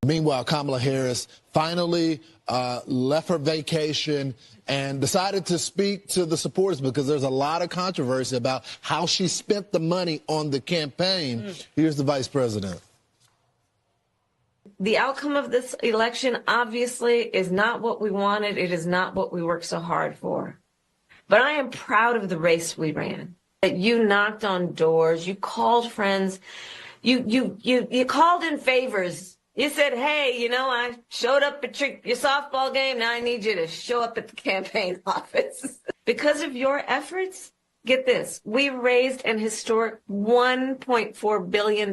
Meanwhile, Kamala Harris finally left her vacation and decided to speak to the supporters because there's a lot of controversy about how she spent the money on the campaign. Here's the vice president. The outcome of this election obviously is not what we wanted. It is not what we worked so hard for. But I am proud of the race we ran. That you knocked on doors, you called friends, you called in favors. You said, hey, you know, I showed up at your softball game. Now I need you to show up at the campaign office. Because of your efforts, get this, we raised an historic $1.4 billion.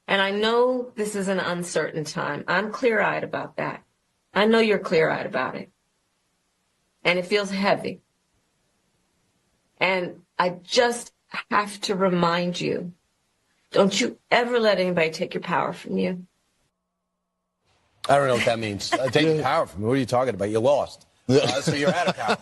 And I know this is an uncertain time. I'm clear-eyed about that. I know you're clear-eyed about it. And it feels heavy. And I just have to remind you, don't you ever let anybody take your power from you. I don't know what that means. Taking power from me. What are you talking about? You lost. So you're out of power.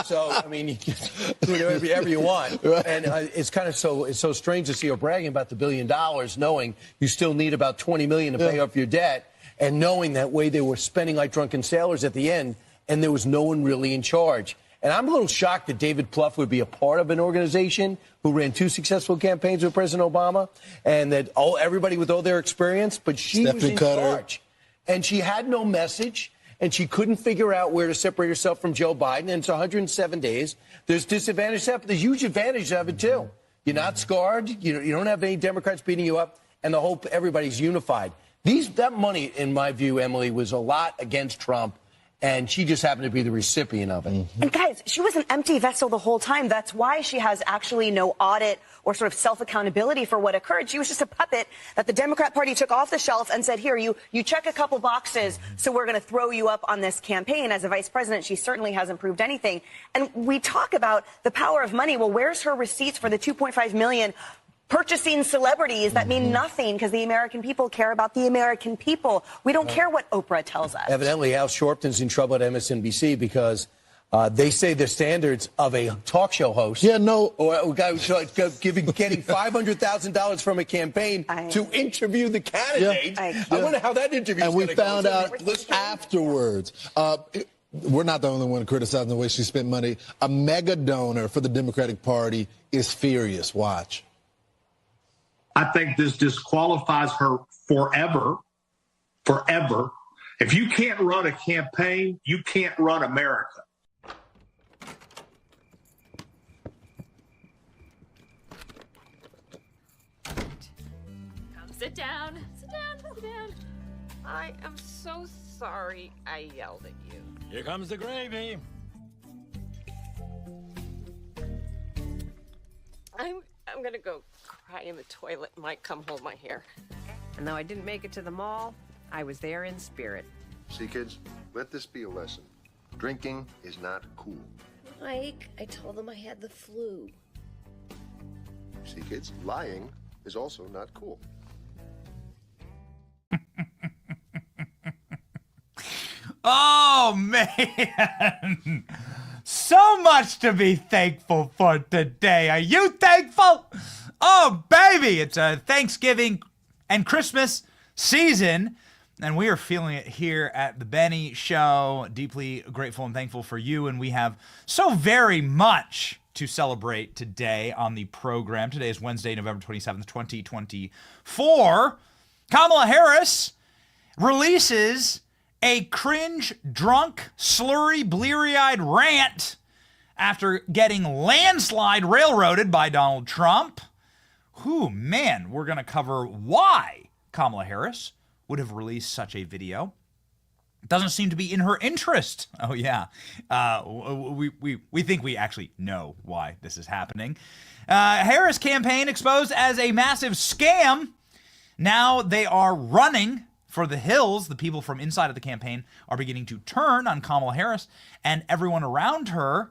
So, I mean, you can do whatever you want. And it's kind of it's so strange to see her bragging about the $1 billion, knowing you still need about $20 million to pay off your debt, and knowing that way they were spending like drunken sailors at the end, and there was no one really in charge. And I'm a little shocked that David Plouffe would be a part of an organization who ran 2 successful campaigns with President Obama, and that everybody with all their experience, but she was in charge. And she had no message, and she couldn't figure out where to separate herself from Joe Biden. And it's 107 days. There's disadvantages to that, but there's huge advantages of it, too. You're not scarred. You don't have any Democrats beating you up, and the hope everybody's unified. That money, in my view, Emily, was a lot against Trump, and she just happened to be the recipient of it. And guys, she was an empty vessel the whole time. That's why she has actually no audit or sort of self-accountability for what occurred. She was just a puppet that the Democrat Party took off the shelf and said, here, you check a couple boxes, so we're going to throw you up on this campaign. As a vice president, she certainly hasn't proved anything. And we talk about the power of money. Well, where's her receipts for the $2.5 million purchasing celebrities that mean nothing because the American people care about the American people? We don't care what Oprah tells us. Evidently, Al Sharpton's in trouble at MSNBC because they say the standards of a talk show host. Or a guy who's getting $500,000 from a campaign to interview the candidate. I wonder how that interview is going to go. And we found out afterwards. We're not the only one criticizing the way she spent money. A mega donor for the Democratic Party is furious. Watch. I think this disqualifies her forever. Forever. If you can't run a campaign, you can't run America. Come sit down. Sit down. Sit down. I am so sorry I yelled at you. Here comes the gravy. I'm gonna go cry in the toilet. Mike, come hold my hair. And though I didn't make it to the mall, I was there in spirit. See, kids, let this be a lesson. Drinking is not cool. Mike, I told them I had the flu. See, kids, lying is also not cool. Oh, man. So much to be thankful for today. Are you thankful? Oh, baby, it's a Thanksgiving and Christmas season, and we are feeling it here at the Benny Show. Deeply grateful and thankful for you, and we have so very much to celebrate today on the program. Today is Wednesday, November 27th, 2024. Kamala Harris releases a cringe, drunk, slurry, bleary-eyed rant after getting landslide railroaded by Donald Trump. Whew, man, we're going to cover why Kamala Harris would have released such a video. It doesn't seem to be in her interest. Oh, yeah. We think we actually know why this is happening. Harris campaign exposed as a massive scam. Now they are running for the hills. The people from inside of the campaign are beginning to turn on Kamala Harris and everyone around her.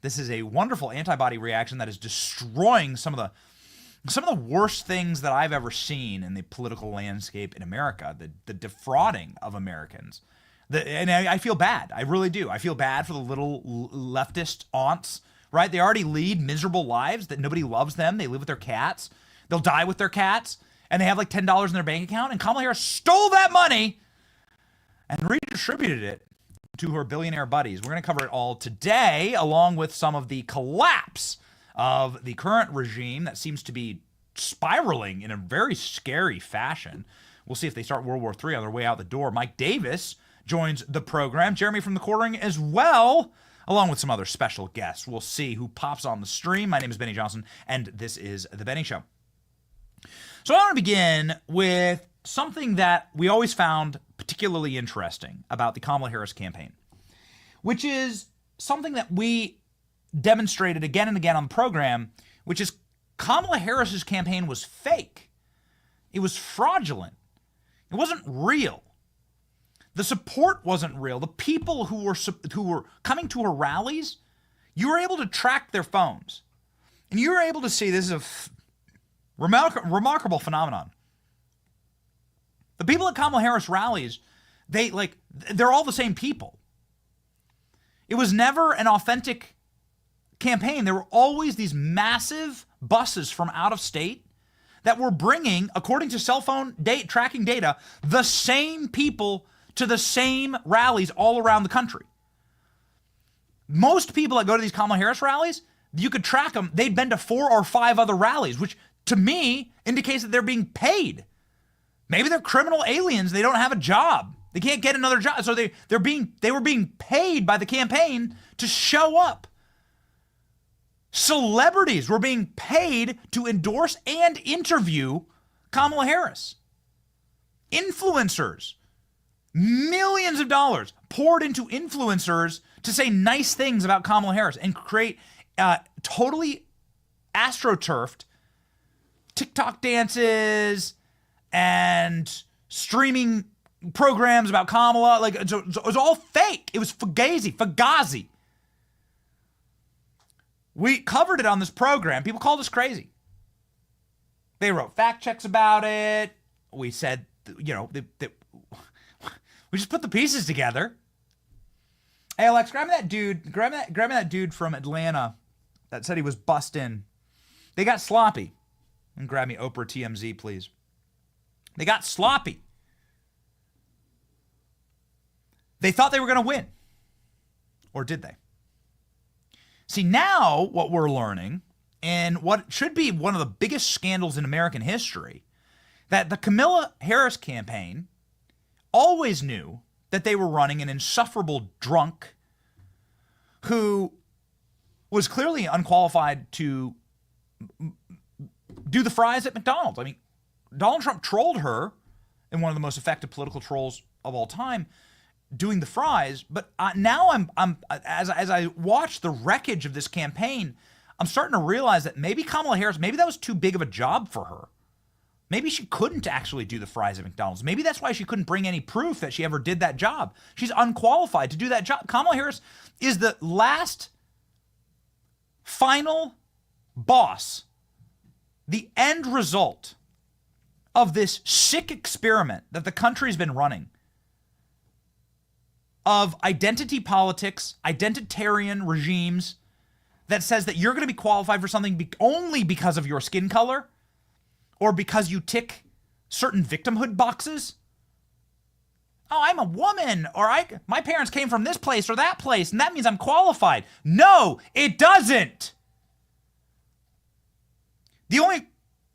This is a wonderful antibody reaction that is destroying some of the worst things that I've ever seen in the political landscape in America, the defrauding of Americans. And I feel bad. I really do. I feel bad for the little leftist aunts, right? They already lead miserable lives that nobody loves them. They live with their cats. They'll die with their cats. and they have like $10 in their bank account, and Kamala Harris stole that money and redistributed it to her billionaire buddies. We're going to cover it all today, along with some of the collapse of the current regime that seems to be spiraling in a very scary fashion. We'll see if they start World War III on their way out the door. Mike Davis joins the program. Jeremy from the Quartering as well, along with some other special guests. We'll see who pops on the stream. My name is Benny Johnson, and this is The Benny Show. So I want to begin with something that we always found particularly interesting about the Kamala Harris campaign, which is something that we demonstrated again and again on the program, which is Kamala Harris's campaign was fake. It was fraudulent. It wasn't real. The support wasn't real. The people who were coming to her rallies, you were able to track their phones. And you were able to see, this is a remarkable phenomenon. The people at Kamala Harris rallies, they're all the same people. It was never an authentic campaign. There were always these massive buses from out of state that were bringing, according to cell phone tracking data, the same people to the same rallies all around the country. Most people that go to these Kamala Harris rallies, you could track them. They'd been to 4 or 5 other rallies, which to me indicates that they're being paid. Maybe they're criminal aliens. They don't have a job. They can't get another job. So they were being paid by the campaign to show up. Celebrities were being paid to endorse and interview Kamala Harris. Influencers, millions of dollars poured into influencers to say nice things about Kamala Harris and create totally astroturfed TikTok dances and streaming programs about Kamala. It was all fake. It was fugazi. We covered it on this program. People called us crazy. They wrote fact checks about it. We said, we just put the pieces together. Hey, Alex, grab me that dude from Atlanta that said he was bussed in. They got sloppy. And grab me Oprah TMZ, please. They got sloppy. They thought they were going to win. Or did they? See, now what we're learning, and what should be one of the biggest scandals in American history, that the Kamala Harris campaign always knew that they were running an insufferable drunk who was clearly unqualified to do the fries at McDonald's. I mean, Donald Trump trolled her in one of the most effective political trolls of all time, doing the fries. But now as I watch the wreckage of this campaign, I'm starting to realize that maybe Kamala Harris, maybe that was too big of a job for her. Maybe she couldn't actually do the fries at McDonald's. Maybe that's why she couldn't bring any proof that she ever did that job. She's unqualified to do that job. Kamala Harris is the last final boss, the end result of this sick experiment that the country's been running of identity politics, identitarian regimes that says that you're going to be qualified for something only because of your skin color or because you tick certain victimhood boxes. Oh, I'm a woman, or my parents came from this place or that place, and that means I'm qualified. No, it doesn't. The only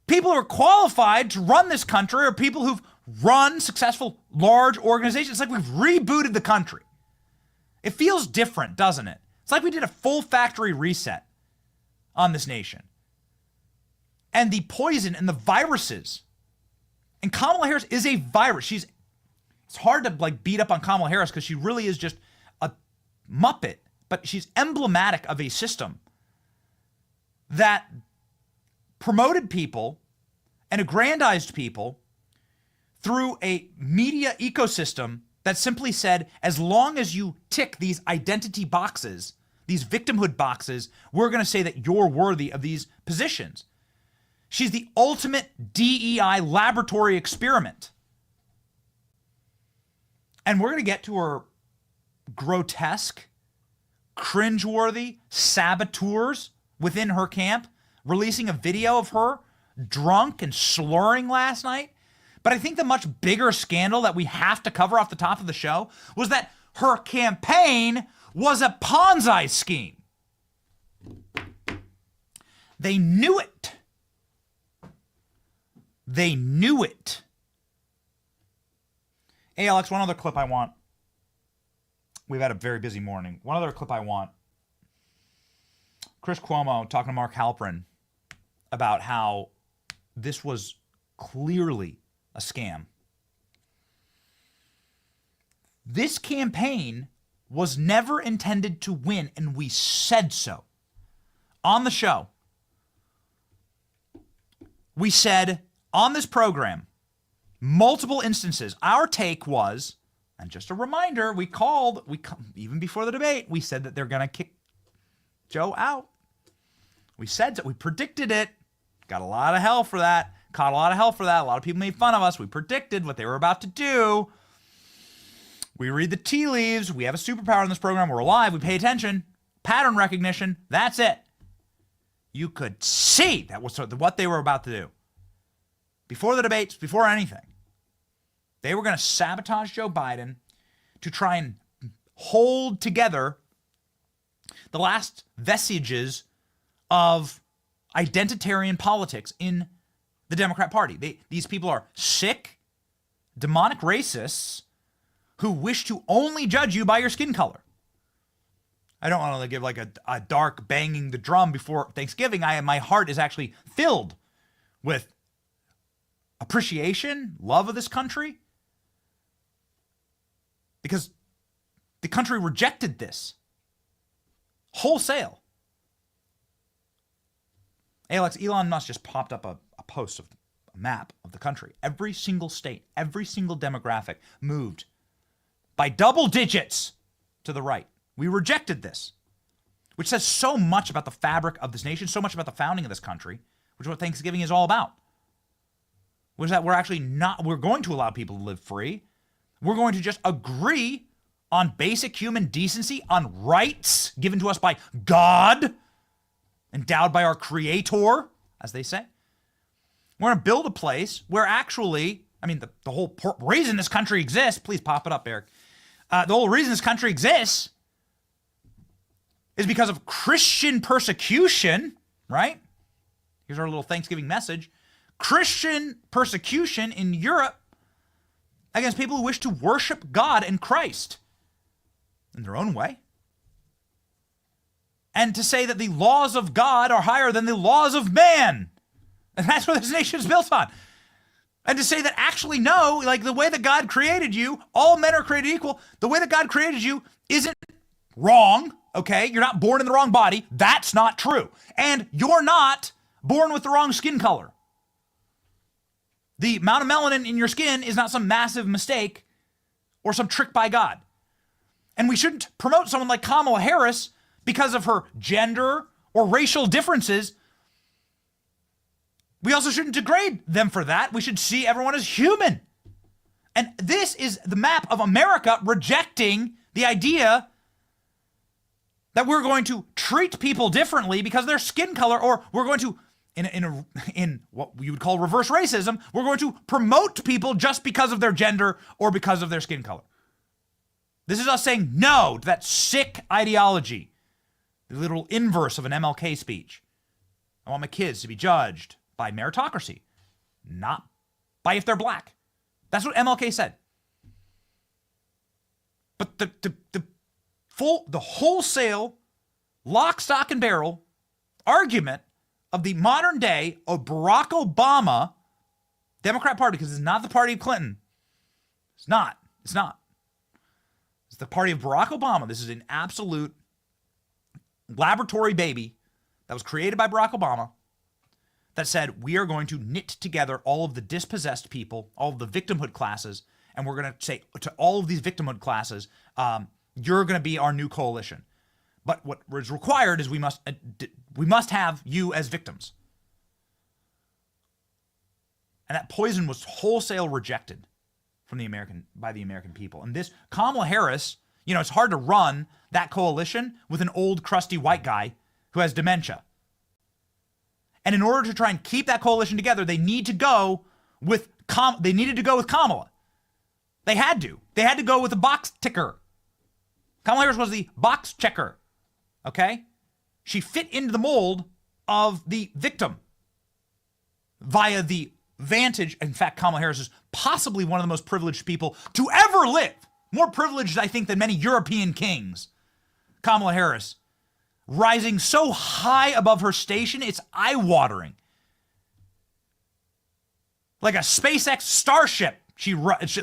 people who are qualified to run this country are people who've run successful large organizations. It's like we've rebooted the country. It feels different, doesn't it? It's like we did a full factory reset on this nation. And the poison and the viruses. And Kamala Harris is a virus. It's hard to beat up on Kamala Harris because she really is just a muppet, but she's emblematic of a system that promoted people and aggrandized people through a media ecosystem that simply said, as long as you tick these identity boxes, these victimhood boxes, we're going to say that you're worthy of these positions. She's the ultimate DEI laboratory experiment. And we're going to get to her grotesque, cringeworthy saboteurs within her camp, releasing a video of her drunk and slurring last night. But I think the much bigger scandal that we have to cover off the top of the show was that her campaign was a Ponzi scheme. They knew it. They knew it. Hey, Alex, one other clip I want. We've had a very busy morning. One other clip I want. Chris Cuomo talking to Mark Halperin about how this was clearly a scam. This campaign was never intended to win, and we said so. On the show, we said on this program, multiple instances, our take was, and just a reminder, even before the debate, we said that they're going to kick Joe out. We said that. We predicted it. Got a lot of hell for that. Caught a lot of hell for that. A lot of people made fun of us. We predicted what they were about to do. We read the tea leaves. We have a superpower in this program. We're alive. We pay attention. Pattern recognition. That's it. You could see that was what they were about to do. Before the debates, before anything. They were going to sabotage Joe Biden to try and hold together the last vestiges of identitarian politics in the Democrat Party. These people are sick, demonic racists who wish to only judge you by your skin color. I don't want to give like a dark banging the drum before Thanksgiving. My heart is actually filled with appreciation, love of this country, because the country rejected this wholesale. Alex, Elon Musk just popped up a post of a map of the country. Every single state, every single demographic moved by double digits to the right. We rejected this, which says so much about the fabric of this nation, so much about the founding of this country, which is what Thanksgiving is all about. Which is that we're going to allow people to live free. We're going to just agree on basic human decency, on rights given to us by God, endowed by our Creator, as they say. We're going to build a place where actually, the whole reason this country exists, please pop it up, Eric. The whole reason this country exists is because of Christian persecution, right? Here's our little Thanksgiving message. Christian persecution in Europe against people who wish to worship God and Christ in their own way. And to say that the laws of God are higher than the laws of man. And that's what this nation is built on. And to say that actually, no, like the way that God created you, all men are created equal. The way that God created you isn't wrong, okay? You're not born in the wrong body. That's not true. And you're not born with the wrong skin color. The amount of melanin in your skin is not some massive mistake or some trick by God. And we shouldn't promote someone like Kamala Harris because of her gender or racial differences. We also shouldn't degrade them for that. We should see everyone as human. And this is the map of America rejecting the idea that we're going to treat people differently because of their skin color, or we're going to, in what you would call reverse racism, we're going to promote people just because of their gender or because of their skin color. This is us saying no to that sick ideology, the literal inverse of an MLK speech. I want my kids to be judged by meritocracy, not by if they're black. That's what MLK said. But the wholesale, lock, stock, and barrel argument of the modern day of Barack Obama Democrat Party, because it's not the party of Clinton. It's not. It's the party of Barack Obama. This is an absolute laboratory baby that was created by Barack Obama that said, we are going to knit together all of the dispossessed people, all of the victimhood classes, and we're going to say to all of these victimhood classes, you're going to be our new coalition. But what is required is we must have you as victims. And that poison was wholesale rejected by the American people. And this Kamala Harris, it's hard to run that coalition with an old crusty white guy who has dementia. And in order to try and keep that coalition together, they need to go with they needed to go with Kamala. They had to. They had to go with the box ticker. Kamala Harris was the box checker. Okay? She fit into the mold of the victim via the vantage. In fact, Kamala Harris is possibly one of the most privileged people to ever live. More privileged, I think, than many European kings. Kamala Harris, rising so high above her station, it's eye-watering. Like a SpaceX Starship,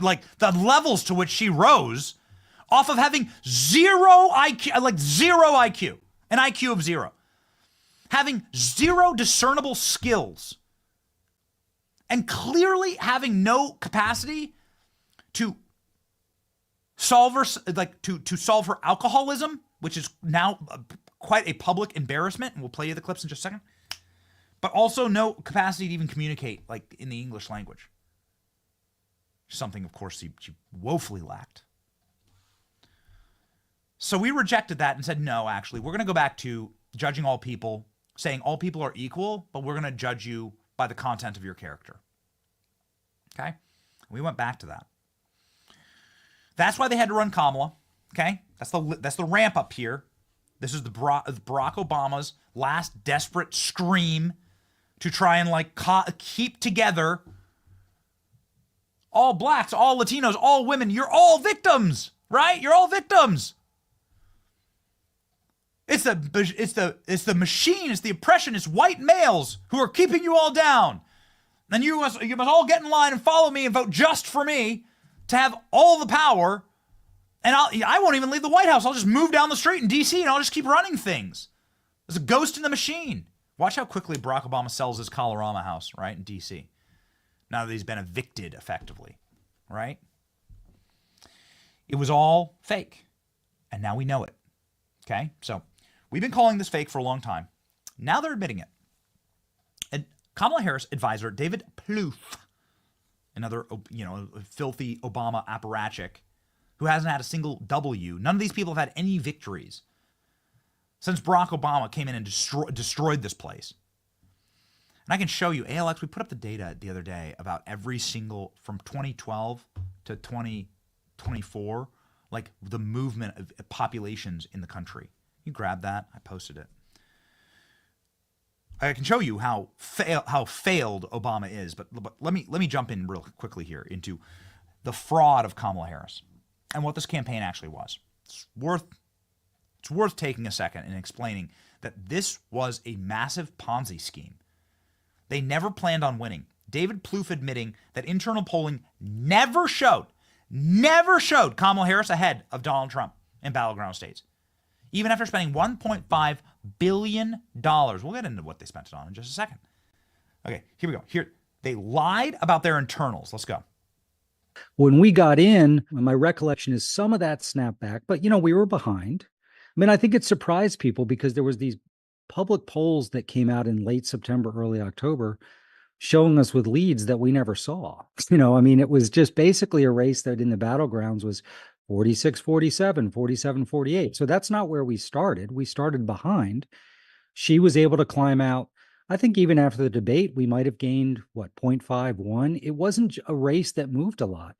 like the levels to which she rose off of having zero IQ, like zero IQ, an IQ of zero, having zero discernible skills, and clearly having no capacity to solve her, to solve her alcoholism, which is now quite a public embarrassment, and we'll play you the clips in just a second, but also no capacity to even communicate, like, in the English language. Something, of course, she woefully lacked. So we rejected that and said, no, actually, we're going to go back to judging all people, saying all people are equal, but we're going to judge you by the content of your character. Okay? We went back to that. That's why they had to run Kamala. Okay? That's the ramp up here. This is the Barack Obama's last desperate scream to try and, like, keep together all blacks, all Latinos, all women. You're all victims, right? You're all victims. It's the machine, it's the oppression, it's white males who are keeping you all down. And you must all get in line and follow me and vote just for me to have all the power. And I won't even leave the White House. I'll just move down the street in D.C. and I'll just keep running things. There's a ghost in the machine. Watch how quickly Barack Obama sells his Colorama house, right, in D.C. Now that he's been evicted, effectively, right? It was all fake. And now we know it. Okay? So we've been calling this fake for a long time. Now they're admitting it. And Kamala Harris advisor David Plouffe, another, filthy Obama apparatchik, who hasn't had a single W. None of these people have had any victories since Barack Obama came in and destroyed this place. And I can show you, ALX, we put up the data the other day about every single, from 2012 to 2024, like the movement of populations in the country. You grab that, I posted it. I can show you how failed Obama is, but let me jump in real quickly here into the fraud of Kamala Harris and what this campaign actually was. It's worth taking a second and explaining that this was a massive Ponzi scheme. They never planned on winning. David Plouffe admitting that internal polling never showed Kamala Harris ahead of Donald Trump in battleground states. Even after spending $1.5 billion. We'll get into what they spent it on in just a second. Okay, here we go. Here, they lied about their internals. Let's go. When we got in, my recollection is some of that snapped back, but, we were behind. I mean, I think it surprised people because there was these public polls that came out in late September, early October, showing us with leads that we never saw. It was just basically a race that in the battlegrounds was 46-47, 47-48. So that's not where we started. We started behind. She was able to climb out. I think even after the debate, we might have gained, 0.51. It wasn't a race that moved a lot.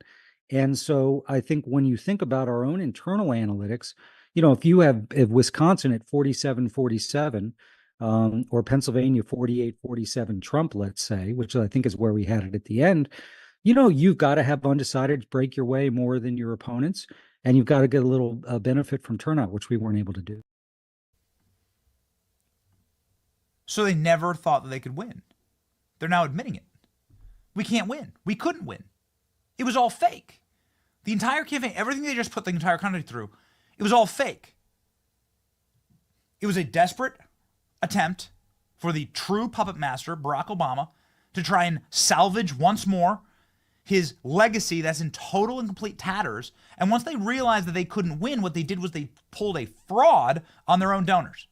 And so I think when you think about our own internal analytics, if you have Wisconsin at 47-47, or Pennsylvania 48-47 Trump, let's say, which I think is where we had it at the end, you've got to have undecided break your way more than your opponents, and you've got to get a little benefit from turnout, which we weren't able to do. So they never thought that they could win. They're now admitting it. We can't win. We couldn't win. It was all fake. The entire campaign, everything they just put the entire country through, it was all fake. It was a desperate attempt for the true puppet master, Barack Obama, to try and salvage once more his legacy that's in total and complete tatters. And once they realized that they couldn't win, what they did was they pulled a fraud on their own donors.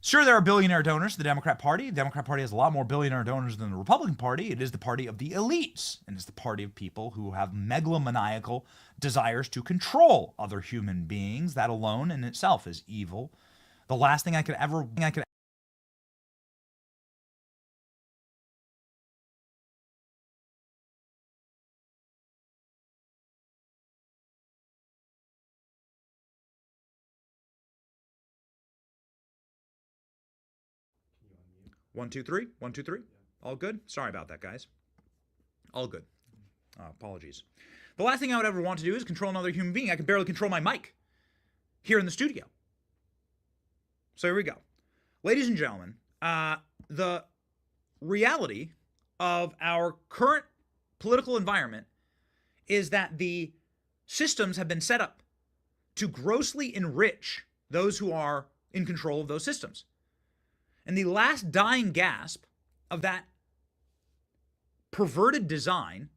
Sure, there are billionaire donors to the Democrat Party. The Democrat Party has a lot more billionaire donors than the Republican Party. It is the party of the elites, and it's the party of people who have megalomaniacal desires to control other human beings. That alone in itself is evil. The last thing I could 1, 2, 3. 1, 2, 3. All good? Sorry about that, guys. All good. Apologies. The last thing I would ever want to do is control another human being. I can barely control my mic here in the studio. So here we go. Ladies and gentlemen, the reality of our current political environment is that the systems have been set up to grossly enrich those who are in control of those systems. And the last dying gasp of that perverted design,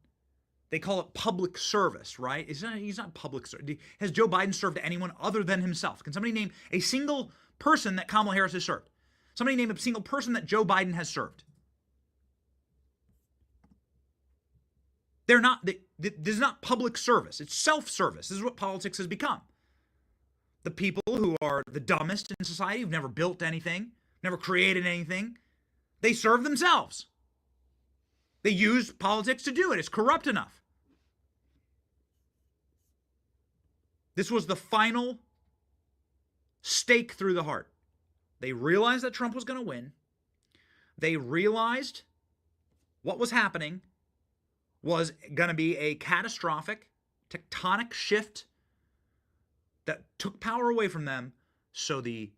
they call it public service, right? He's not public service. Has Joe Biden served anyone other than himself? Can somebody name a single person that Kamala Harris has served? Somebody name a single person that Joe Biden has served. They're not, this is not public service. It's self-service. This is what politics has become. The people who are the dumbest in society, who've never built anything, never created anything, they serve themselves. They use politics to do it. It's corrupt enough. This was the final stake through the heart. They realized that Trump was going to win. They realized what was happening was going to be a catastrophic, tectonic shift that took power away from them. So the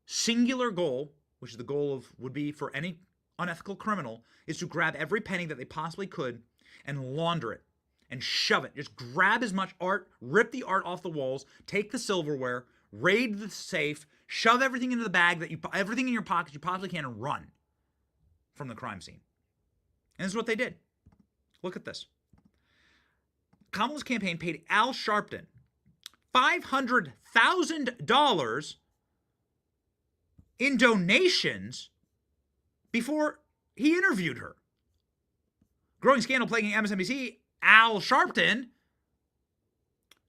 singular goal, which is the goal of would be for any unethical criminal, is to grab every penny that they possibly could and launder it and shove it. Just grab as much art, rip the art off the walls, take the silverware, raid the safe, shove everything into the bag everything in your pockets you possibly can, and run from the crime scene. And this is what they did. Look at this. Kamala's campaign paid Al Sharpton $500,000 in donations before he interviewed her. Growing scandal plaguing MSNBC, Al Sharpton,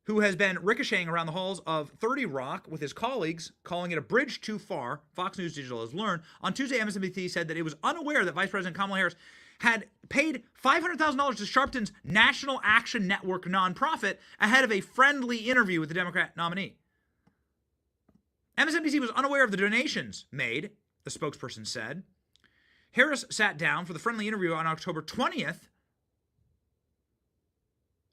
who has been ricocheting around the halls of 30 Rock with his colleagues, calling it a bridge too far, Fox News Digital has learned. On Tuesday, MSNBC said that it was unaware that Vice President Kamala Harris had paid $500,000 to Sharpton's National Action Network nonprofit ahead of a friendly interview with the Democrat nominee. MSNBC was unaware of the donations made, the spokesperson said. Harris sat down for the friendly interview on October 20th.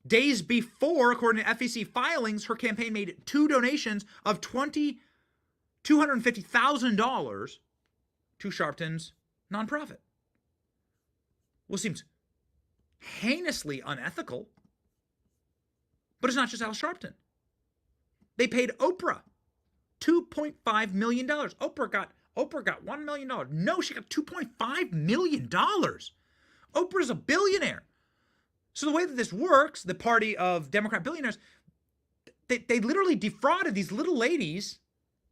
Days before, according to FEC filings, her campaign made 2 donations of $250,000 to Sharpton's nonprofit. Well, it seems heinously unethical. But it's not just Al Sharpton. They paid Oprah $2.5 million. Oprah got $1 million. No, she got $2.5 million. Oprah's a billionaire. So the way that this works, the party of Democrat billionaires, they literally defrauded these little ladies.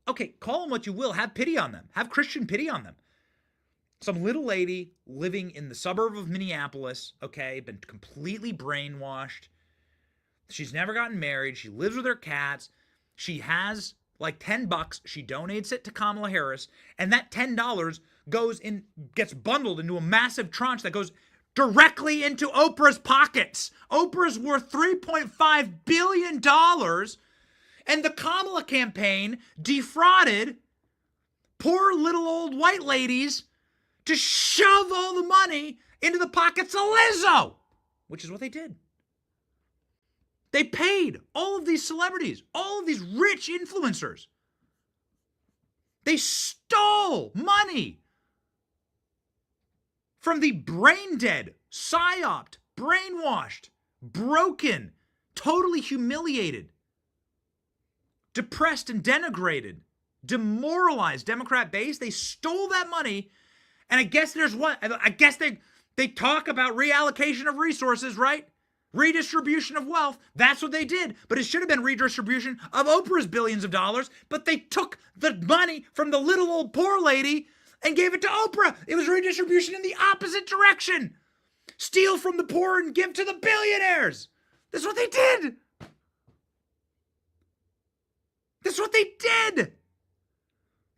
Okay, call them what you will. Have pity on them. Have Christian pity on them. Some little lady living in the suburb of Minneapolis, okay, been completely brainwashed. She's never gotten married. She lives with her cats. She has like $10. She donates it to Kamala Harris. And that $10 gets bundled into a massive tranche that goes directly into Oprah's pockets. Oprah's worth $3.5 billion. And the Kamala campaign defrauded poor little old white ladies to shove all the money into the pockets of Lizzo, which is what they did. They paid all of these celebrities, all of these rich influencers. They stole money from the brain-dead, psyoped, brainwashed, broken, totally humiliated, depressed and denigrated, demoralized Democrat base. They stole that money. And I guess there's what? I guess they talk about reallocation of resources, right? Redistribution of wealth. That's what they did. But it should have been redistribution of Oprah's billions of dollars. But they took the money from the little old poor lady and gave it to Oprah. It was redistribution in the opposite direction. Steal from the poor and give to the billionaires. That's what they did. That's what they did.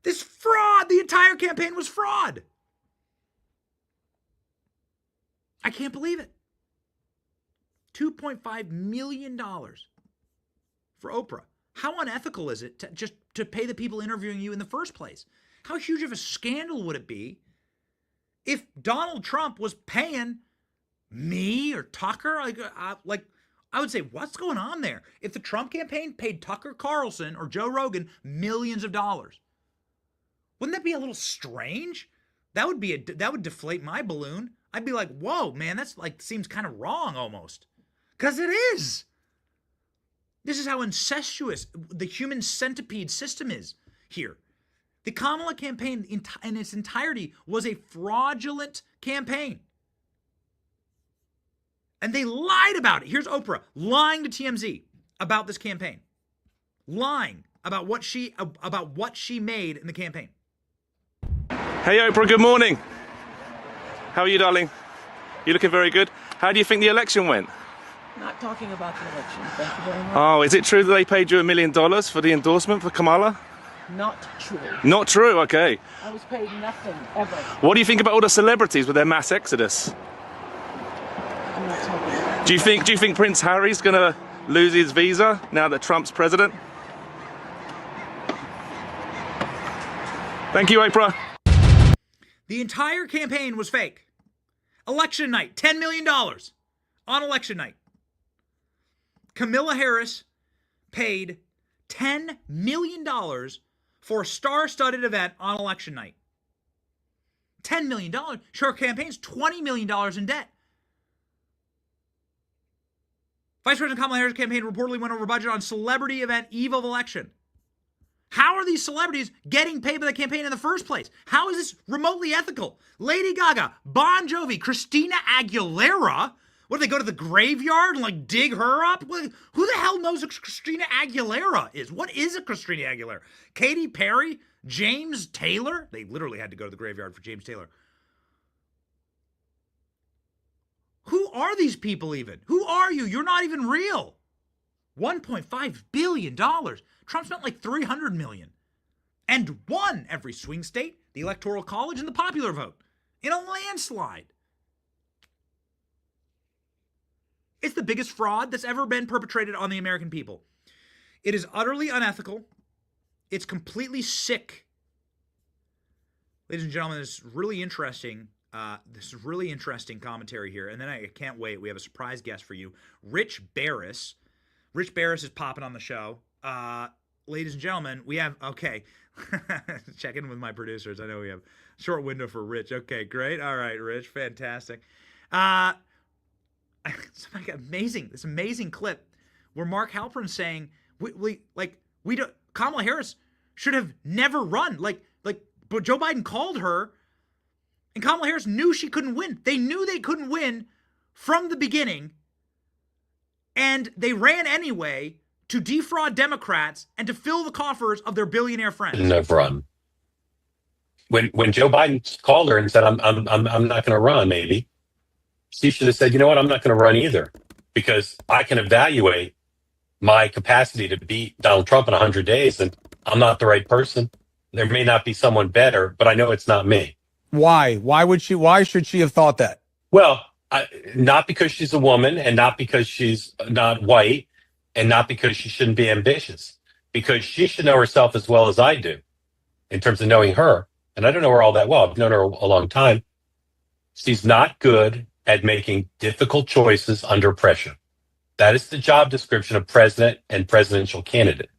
This fraud, the entire campaign was fraud. I can't believe it. $2.5 million for Oprah. How unethical is it to pay the people interviewing you in the first place? How huge of a scandal would it be if Donald Trump was paying me or Tucker, I would say, what's going on there? If the Trump campaign paid Tucker Carlson or Joe Rogan millions of dollars, wouldn't that be a little strange? That would deflate my balloon. I'd be like, whoa, man, that's like seems kind of wrong almost. Because it is. This is how incestuous the human centipede system is here. The Kamala campaign in its entirety was a fraudulent campaign. And they lied about it. Here's Oprah lying to TMZ about this campaign. Lying about what she made in the campaign. Hey Oprah, good morning. How are you, darling? You looking very good. How do you think the election went? Not talking about the election. Thank you very much. Oh, is it true that they paid you $1 million for the endorsement for Kamala? Not true. Not true, okay. I was paid nothing, ever. What do you think about all the celebrities with their mass exodus? I'm not talking about Do you think Prince Harry's gonna lose his visa now that Trump's president? Thank you, Oprah. The entire campaign was fake. Election night, $10 million on election night. Kamala Harris paid $10 million for a star-studded event on election night. $10 million? Sure, her campaign's $20 million in debt. Vice President Kamala Harris' campaign reportedly went over budget on celebrity event eve of election. How are these celebrities getting paid by the campaign in the first place? How is this remotely ethical? Lady Gaga, Bon Jovi, Christina Aguilera. What, do they go to the graveyard and like dig her up? Who the hell knows who Christina Aguilera is? What is a Christina Aguilera? Katy Perry? James Taylor? They literally had to go to the graveyard for James Taylor. Who are these people even? Who are you? You're not even real. $1.5 billion. Trump spent like $300 million and won every swing state, the electoral college, and the popular vote in a landslide. It's the biggest fraud that's ever been perpetrated on the American people. It is utterly unethical. It's completely sick. Ladies and gentlemen, this is really interesting. This is really interesting commentary here. And then I can't wait. We have a surprise guest for you, Rich Baris. Rich Baris is popping on the show. Ladies and gentlemen, we have, okay, check in with my producers. I know we have a short window for Rich. Okay, great. All right, Rich, fantastic. Somebody got this amazing clip where Mark Halpern's saying, Kamala Harris should have never run. But Joe Biden called her, and Kamala Harris knew she couldn't win. They knew they couldn't win from the beginning, and they ran anyway to defraud Democrats and to fill the coffers of their billionaire friends. Shouldn't have run. When Joe Biden called her and said, I'm not going to run, maybe, she should have said, you know what, I'm not going to run either, because I can evaluate my capacity to beat Donald Trump in 100 days, and I'm not the right person. There may not be someone better, but I know it's not me. Why? Why should she have thought that? Well, not because she's a woman, and not because she's not white, and not because she shouldn't be ambitious, because she should know herself as well as I do in terms of knowing her. And I don't know her all that well. I've known her a long time. She's not good at making difficult choices under pressure. That is the job description of president and presidential candidate.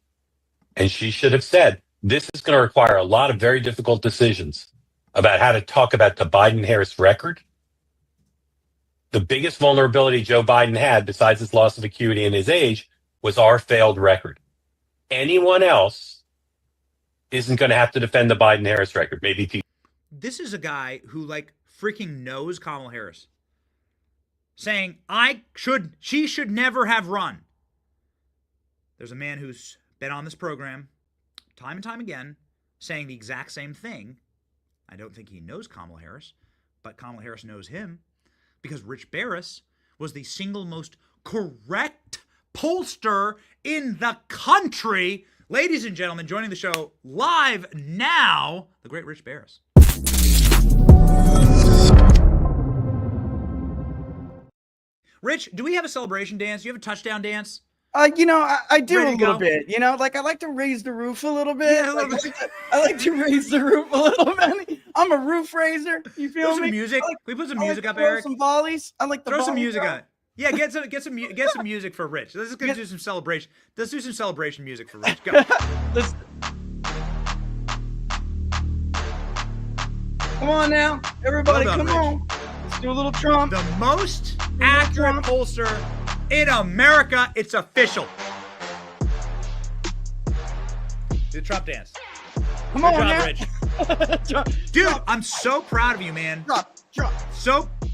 And she should have said, this is going to require a lot of very difficult decisions about how to talk about the Biden-Harris record. The biggest vulnerability Joe Biden had, besides his loss of acuity and his age, was our failed record. Anyone else isn't going to have to defend the Biden-Harris record. Maybe this is a guy who freaking knows Kamala Harris, saying she should never have run. There's a man who's been on this program time and time again saying the exact same thing. I don't think he knows Kamala Harris, but Kamala Harris knows him, because Rich Baris was the single most correct pollster in the country. Ladies and gentlemen, joining the show live now, the great Rich Baris. Rich, do we have a celebration dance? Do you have a touchdown dance? I do a little bit. I like to raise the roof a little bit. Yeah, a little bit. I like to raise the roof a little bit. I'm a roof raiser. You feel Put some me? music. Can we put some music up, throw Eric? some volleys. I like the throw some volley music throw. on. Yeah, get some music for Rich. Let's just do some celebration. Let's do some celebration music for Rich. Go. Come on now, everybody, Well done, come Rich. on. Let's do a little Trump. The most accurate pollster in America. It's official. Do the Trump dance. Come Good on job, now. Rich. Dude, I'm so proud of you, man. Trump.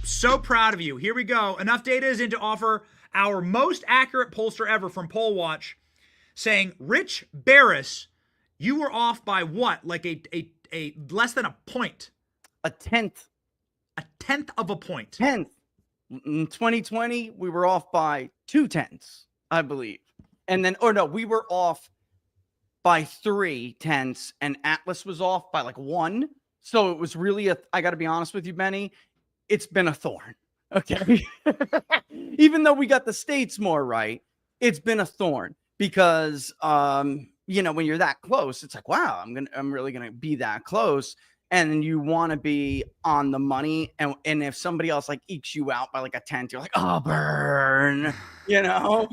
So proud of you. Here we go. Enough data is in to offer our most accurate pollster ever from Poll Watch, saying Rich Baris, you were off by what? Like a less than a point. A tenth. A tenth of a point. Tenth. In 2020, we were off by 2/10, I believe. And then, or no, we were off by 3/10, and Atlas was off by like 1. So it was really I got to be honest with you, Benny, it's been a thorn. Okay. Even though we got the states more right, it's been a thorn because, you know, when you're that close, it's like, wow, I'm really going to be that close. And you want to be on the money. And if somebody else like ekes you out by like a tenth, you're like, oh, burn, you know.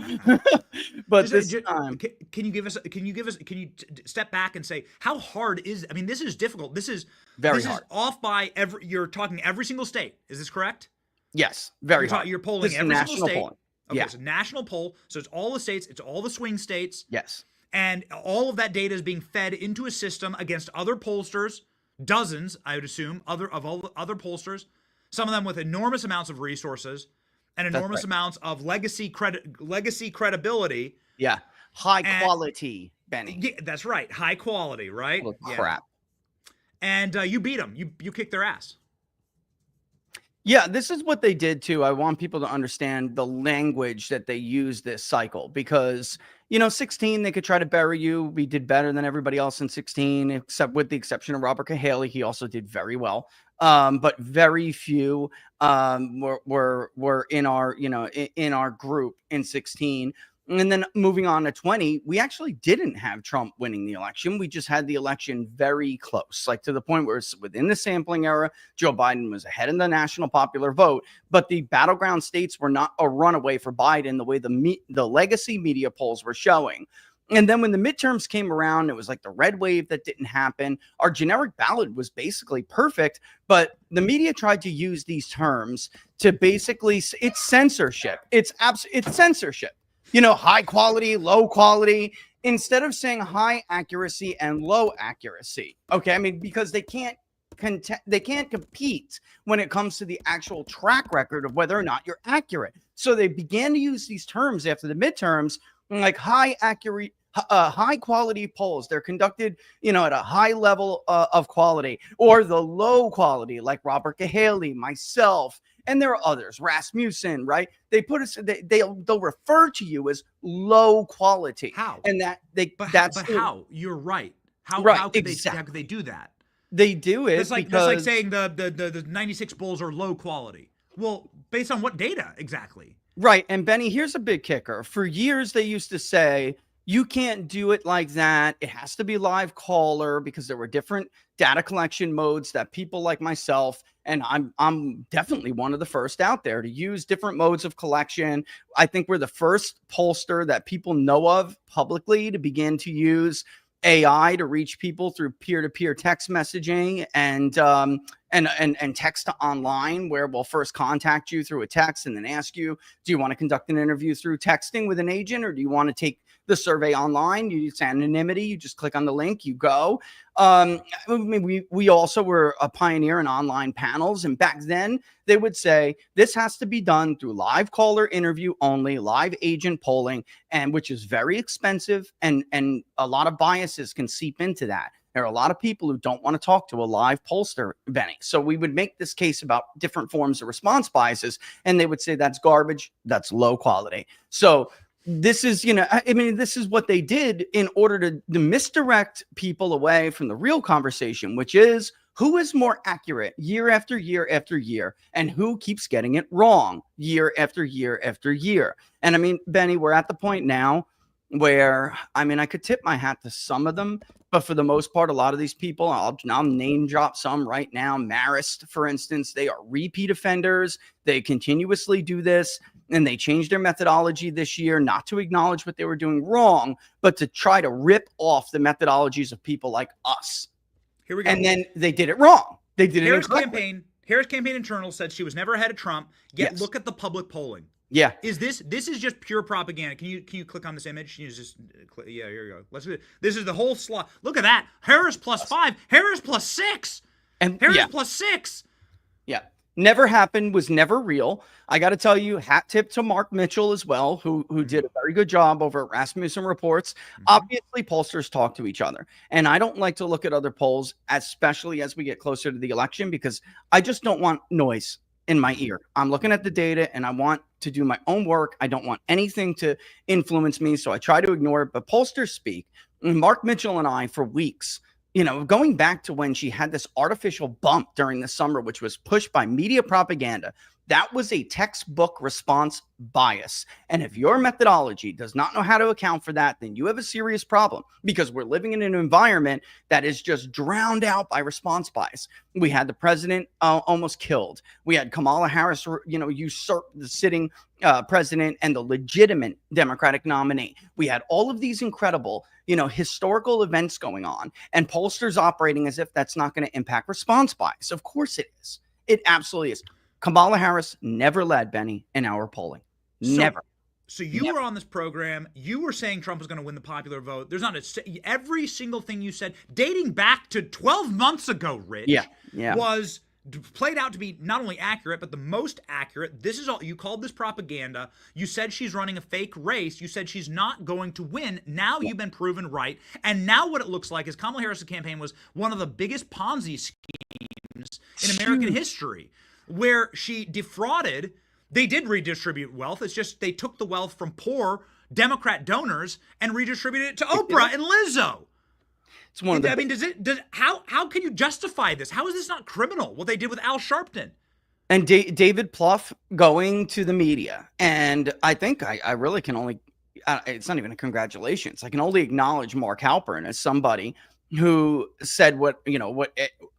But this time, can you step back and say how hard is? I mean, this is difficult. This is very hard. Is off by you're talking every single state. Is this correct? Yes, very hard. You're polling every single state. Polling. Okay, yeah. so national poll. So it's all the states. It's all the swing states. Yes. And all of that data is being fed into a system against other pollsters. Dozens, I would assume, other pollsters, some of them with enormous amounts of resources and enormous amounts of legacy credibility. Yeah, high quality, Benny. Yeah, that's right, high quality, right? Crap. And you beat them. You kicked their ass. Yeah, this is what they did too. I want people to understand the language that they use this cycle because, you know, 16, they could try to bury you. We did better than everybody else in 16, except with the exception of Robert Cahaley. He also did very well. But very few were in our, you know, in our group in 16. And then moving on to 20, we actually didn't have Trump winning the election. We just had the election very close, like to the point where it's within the sampling era, Joe Biden was ahead in the national popular vote, but the battleground states were not a runaway for Biden the way the legacy media polls were showing. And then when the midterms came around, it was like the red wave that didn't happen. Our generic ballot was basically perfect, but the media tried to use these terms to basically, it's censorship. It's censorship. You know, high quality, low quality, instead of saying high accuracy and low accuracy. Okay, I mean, because they can't compete when it comes to the actual track record of whether or not you're accurate. So they began to use these terms after the midterms, like high quality polls. They're conducted, you know, at a high level of quality, or the low quality, like Robert Cahaley, myself. And there are others, Rasmussen, right? They put us, they'll refer to you as low quality. How? And But how? You're right. How could they do that? They do it that's like saying the 96 Bulls are low quality. Well, based on what data exactly? Right. And Benny, here's a big kicker. For years, they used to say, you can't do it like that. It has to be live caller, because there were different data collection modes that people like myself, and I'm definitely one of the first out there to use different modes of collection. I think we're the first pollster that people know of publicly to begin to use AI to reach people through peer-to-peer text messaging and text to online, where we'll first contact you through a text and then ask you, do you want to conduct an interview through texting with an agent, or do you want to take the survey online? You use anonymity. You just click on the link, you go. I mean, we also were a pioneer in online panels. And back then they would say this has to be done through live caller interview only, live agent polling, and which is very expensive. And a lot of biases can seep into that. There are a lot of people who don't want to talk to a live pollster, Benny. So we would make this case about different forms of response biases, and they would say that's garbage, that's low quality. So this is, you know, I mean, this is what they did in order to misdirect people away from the real conversation, which is who is more accurate year after year after year, and who keeps getting it wrong year after year after year. And I mean, Benny, we're at the point now where, I mean, I could tip my hat to some of them, but for the most part, a lot of these people, I'll name drop some right now. Marist, for instance, they are repeat offenders. They continuously do this, and they changed their methodology this year, not to acknowledge what they were doing wrong, but to try to rip off the methodologies of people like us. Here we go. And then they did it wrong. They did Harris' it incorrectly. Harris campaign internal said she was never ahead of Trump. Yet Yes. look at the public polling. Yeah. Is this is just pure propaganda? Can you click on this image? Can you just yeah, here you go. Let's do it. This is the whole slot. Look at that. Harris +5, Harris +6, and Harris yeah. +6. Yeah. Never happened, was never real. I got to tell you, hat tip to Mark Mitchell as well, who did a very good job over at Rasmussen Reports. Obviously, pollsters talk to each other. And I don't like to look at other polls, especially as we get closer to the election, because I just don't want noise in my ear. I'm looking at the data and I want to do my own work. I don't want anything to influence me, so I try to ignore it. But pollsters speak. And Mark Mitchell and I, for weeks, you know, going back to when she had this artificial bump during the summer, which was pushed by media propaganda, that was a textbook response bias. And if your methodology does not know how to account for that, then you have a serious problem, because we're living in an environment that is just drowned out by response bias. We had the president almost killed. We had Kamala Harris, you know, usurp the sitting president and the legitimate Democratic nominee. We had all of these incredible, you know, historical events going on, and pollsters operating as if that's not going to impact response bias. Of course it is. It absolutely is. Kamala Harris never led, Benny, in our polling. Never. So you were on this program. You were saying Trump was going to win the popular vote. There's not every single thing you said, dating back to 12 months ago, Rich, was played out to be not only accurate, but the most accurate. This is all you called this propaganda. You said she's running a fake race. You said she's not going to win. Now you've been proven right. And now what it looks like is Kamala Harris' campaign was one of the biggest Ponzi schemes in American history, where she defrauded. They did redistribute wealth. It's just they took the wealth from poor Democrat donors and redistributed it to Oprah and Lizzo. It's one of the, I mean, how can you justify this? How is this not criminal, what they did with Al Sharpton? And David Plouffe going to the media. And I think I really can only, it's not even a congratulations. I can only acknowledge Mark Halpern as somebody who said what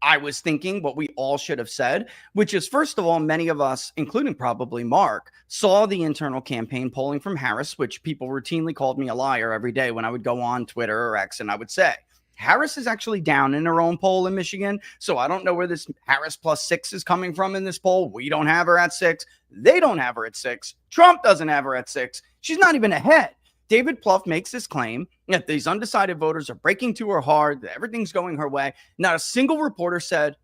I was thinking, what we all should have said, which is, first of all, many of us, including probably Mark, saw the internal campaign polling from Harris, which people routinely called me a liar every day when I would go on Twitter or X and I would say, Harris is actually down in her own poll in Michigan. So I don't know where this Harris +6 is coming from in this poll. We don't have her at 6. They don't have her at 6. Trump doesn't have her at 6. She's not even ahead. David Plouffe makes this claim that these undecided voters are breaking to her hard, that everything's going her way. Not a single reporter said,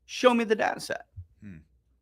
show me the data set.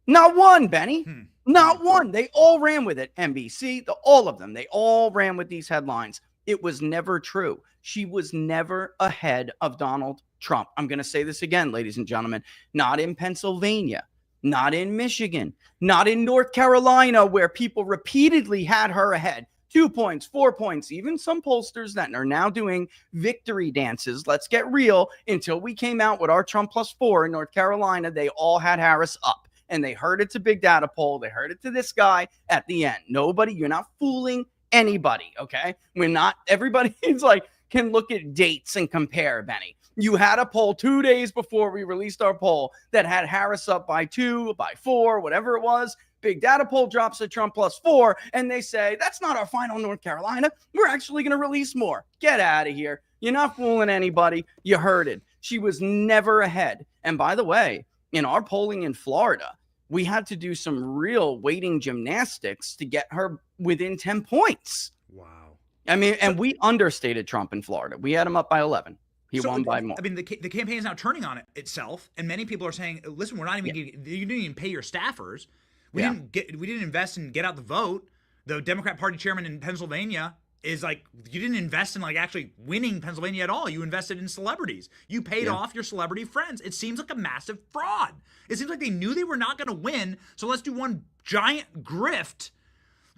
Not one, Benny. Not one. They all ran with it. NBC, all of them. They all ran with these headlines. It was never true. She was never ahead of Donald Trump. I'm going to say this again, ladies and gentlemen. Not in Pennsylvania. Not in Michigan. Not in North Carolina, where people repeatedly had her ahead. 2 points, 4 points, even some pollsters that are now doing victory dances. Let's get real. Until we came out with our Trump +4 in North Carolina, they all had Harris up. And they heard it's a big data poll. They heard it to this guy at the end. Nobody, you're not fooling anybody, okay? We're not, everybody is like, can look at dates and compare, Benny. You had a poll 2 days before we released our poll that had Harris up by 2, by 4, whatever it was. Big data poll drops at Trump +4, and they say, that's not our final North Carolina. We're actually going to release more. Get out of here. You're not fooling anybody. You heard it. She was never ahead. And by the way, in our polling in Florida, we had to do some real weighting gymnastics to get her within 10 points. Wow. I mean, and we understated Trump in Florida. We had him up by 11. He won by more. I mean, the campaign is now turning on itself, and many people are saying, listen, we're not even you didn't even pay your staffers. We didn't invest in get out the vote. The Democrat Party chairman in Pennsylvania is like, you didn't invest in like actually winning Pennsylvania at all. You invested in celebrities. You paid off your celebrity friends. It seems like a massive fraud. It seems like they knew they were not going to win. So let's do one giant grift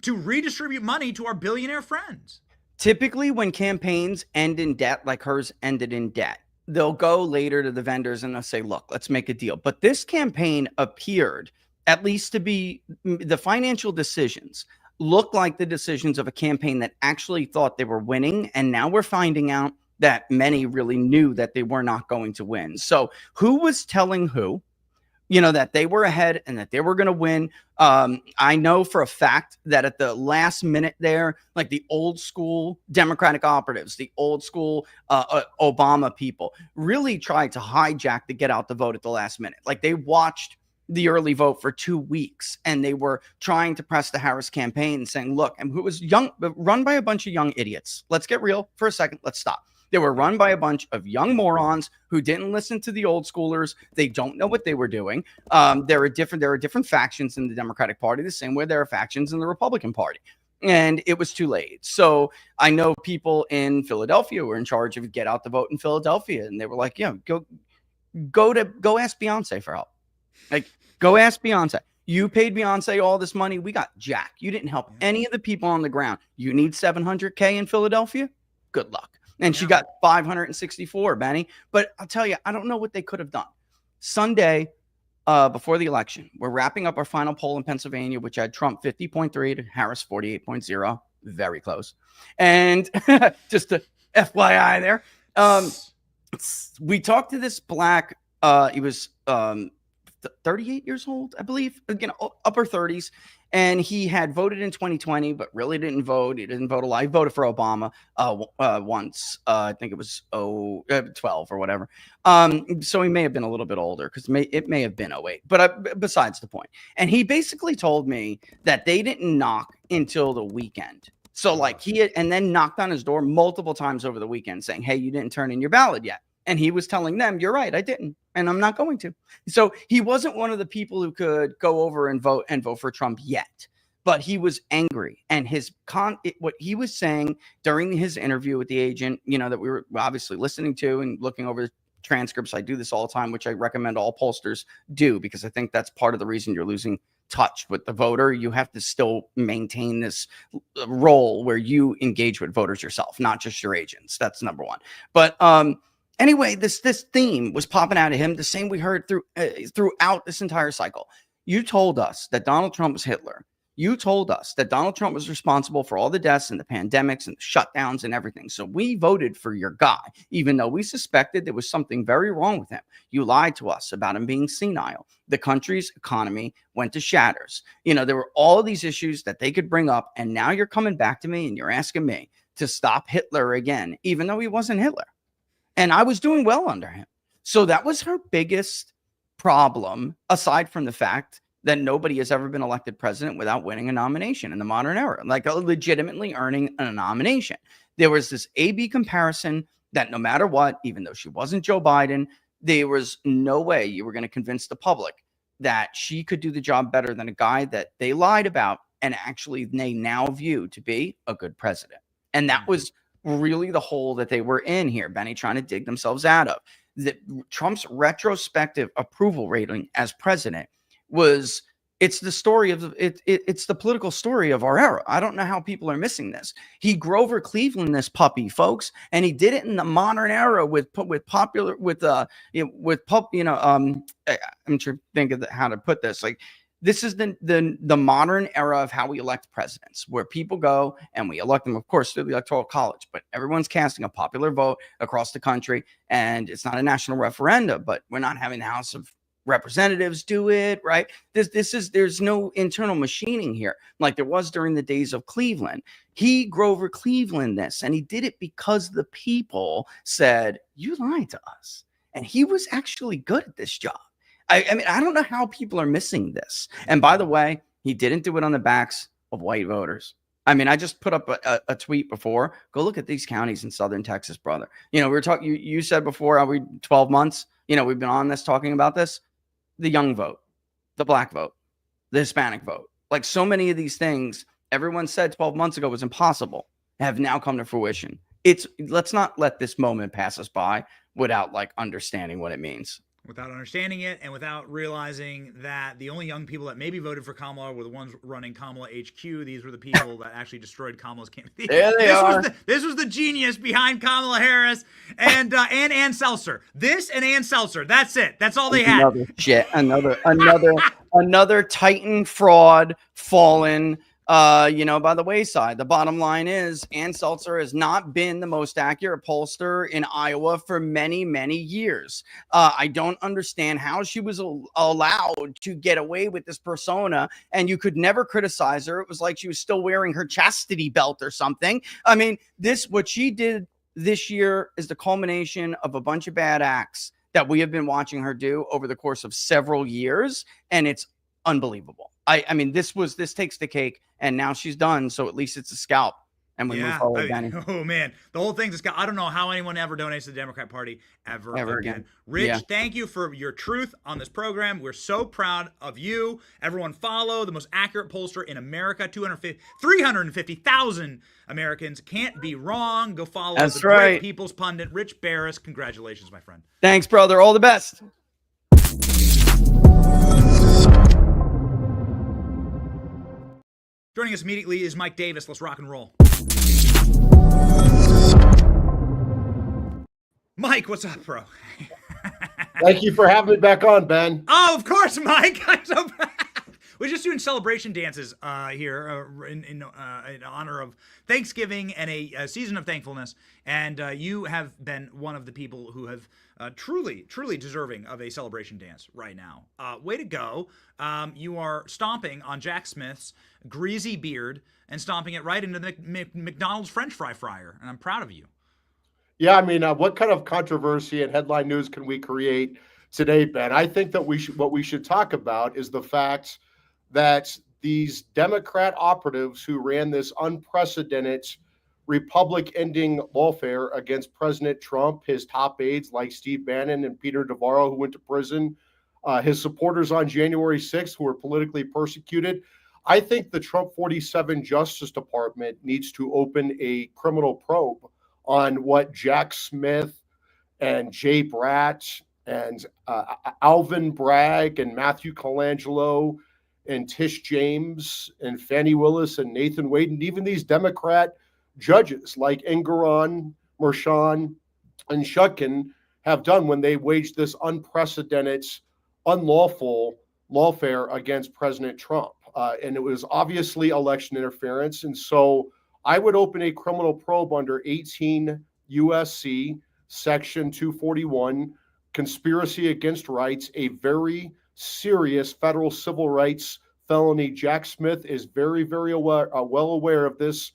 to redistribute money to our billionaire friends. Typically, when campaigns end in debt, like hers ended in debt, they'll go later to the vendors and they'll say, look, let's make a deal. But this campaign appeared, at least to be the financial decisions, look like the decisions of a campaign that actually thought they were winning. And now we're finding out that many really knew that they were not going to win. So who was telling who, that they were ahead and that they were going to win? I know for a fact that at the last minute there, like the old school Democratic operatives, the old school Obama people really tried to hijack the get out the vote at the last minute. Like they watched the early vote for 2 weeks and they were trying to press the Harris campaign saying, look, and who was run by a bunch of young idiots. Let's get real for a second. Let's stop. They were run by a bunch of young morons who didn't listen to the old schoolers. They don't know what they were doing. There are different factions in the Democratic Party, the same way there are factions in the Republican Party. And it was too late. So I know people in Philadelphia were in charge of get out the vote in Philadelphia. And they were like, go ask Beyonce for help. Like, go ask Beyonce. You paid Beyonce all this money. We got Jack. You didn't help any of the people on the ground. You need 700K in Philadelphia? Good luck. And she got 564, Benny. But I'll tell you, I don't know what they could have done. Sunday, before the election, we're wrapping up our final poll in Pennsylvania, which had Trump 50.3 to Harris 48.0. Very close. And just a FYI there. We talked to this black, he was 38 years old, I believe, again, upper 30s. And he had voted in 2020, but really didn't vote. He didn't vote a lot. He voted for Obama once. I think it was 12 or whatever. So he may have been a little bit older because it may have been 08. But besides the point. And he basically told me that they didn't knock until the weekend. So like and then knocked on his door multiple times over the weekend saying, hey, you didn't turn in your ballot yet. And he was telling them, you're right, I didn't, and I'm not going to. So he wasn't one of the people who could go over and vote for Trump yet, but he was angry. And what he was saying during his interview with the agent, that we were obviously listening to and looking over the transcripts. I do this all the time, which I recommend all pollsters do, because I think that's part of the reason you're losing touch with the voter. You have to still maintain this role where you engage with voters yourself, not just your agents. That's number one. But, anyway, this theme was popping out of him, the same we heard throughout this entire cycle. You told us that Donald Trump was Hitler. You told us that Donald Trump was responsible for all the deaths and the pandemics and the shutdowns and everything. So we voted for your guy, even though we suspected there was something very wrong with him. You lied to us about him being senile. The country's economy went to shatters. There were all of these issues that they could bring up. And now you're coming back to me and you're asking me to stop Hitler again, even though he wasn't Hitler. And I was doing well under him. So that was her biggest problem, aside from the fact that nobody has ever been elected president without winning a nomination in the modern era, like legitimately earning a nomination. There was this A-B comparison that no matter what, even though she wasn't Joe Biden, there was no way you were going to convince the public that she could do the job better than a guy that they lied about and actually they now view to be a good president. And that was really the hole that they were in here, Benny, trying to dig themselves out of. Trump's retrospective approval rating as president it's the story of it's the political story of our era. I don't know how people are missing this. He Grover Cleveland this puppy, folks, and he did it in the modern era I'm trying to think of how to put this. Like, this is the modern era of how we elect presidents, where people go and we elect them, of course, through the Electoral College, but everyone's casting a popular vote across the country, and it's not a national referendum, but we're not having the House of Representatives do it, right? There's no internal machining here like there was during the days of Cleveland. He Grover Cleveland this, and he did it because the people said, you lied to us. And he was actually good at this job. I mean, I don't know how people are missing this. And by the way, he didn't do it on the backs of white voters. I mean, I just put up a tweet before. Go look at these counties in southern Texas, brother. We were talking. You said before, are we 12 months? We've been on this talking about this. The young vote, the black vote, the Hispanic vote. Like so many of these things, everyone said 12 months ago was impossible, have now come to fruition. Let's not let this moment pass us by without understanding what it means. Without understanding it and without realizing that the only young people that maybe voted for Kamala were the ones running Kamala HQ. These were the people that actually destroyed Kamala's campaign. There they are. This was the genius behind Kamala Harris and Ann Seltzer. This and Ann Seltzer. That's it. That's all they had. Another Titan fraud fallen. by the wayside. The bottom line is Ann Seltzer has not been the most accurate pollster in Iowa for many, many years. I don't understand how she was allowed to get away with this persona, and you could never criticize her. It was like she was still wearing her chastity belt or something. I mean, what she did this year is the culmination of a bunch of bad acts that we have been watching her do over the course of several years, and it's unbelievable. I mean, this takes the cake, and now she's done, so at least it's a scalp, and we move forward, Danny. Oh, man. The whole thing's a scalp. I don't know how anyone ever donates to the Democrat Party ever again. Rich, thank you for your truth on this program. We're so proud of you. Everyone follow the most accurate pollster in America. 350,000 Americans. Can't be wrong. Go follow the great People's Pundit, Rich Baris. Congratulations, my friend. Thanks, brother. All the best. Joining us immediately is Mike Davis. Let's rock and roll. Mike, what's up, bro? Thank you for having me back on, Ben. Oh, of course, Mike. We're just doing celebration dances here in honor of Thanksgiving and a season of thankfulness. And you have been one of the people who have truly deserving of a celebration dance right now. Way to go. You are stomping on Jack Smith's greasy beard and stomping it right into the McDonald's French fry fryer. And I'm proud of you. Yeah, I mean, what kind of controversy and headline news can we create today, Ben? I think that what we should talk about is the fact that these Democrat operatives who ran this unprecedented Republic-ending lawfare against President Trump, his top aides like Steve Bannon and Peter Navarro, who went to prison, his supporters on January 6th who were politically persecuted. I think the Trump 47 Justice Department needs to open a criminal probe on what Jack Smith and Jay Bratt and Alvin Bragg and Matthew Colangelo and Tish James and Fannie Willis and Nathan Wade, and even these Democrat judges like Engoron, Merchan, and Shutkin have done when they waged this unprecedented, unlawful lawfare against President Trump. And it was obviously election interference. And so I would open a criminal probe under 18 U.S.C. Section 241, conspiracy against rights, a very serious federal civil rights felony. Jack Smith is very, very well aware of this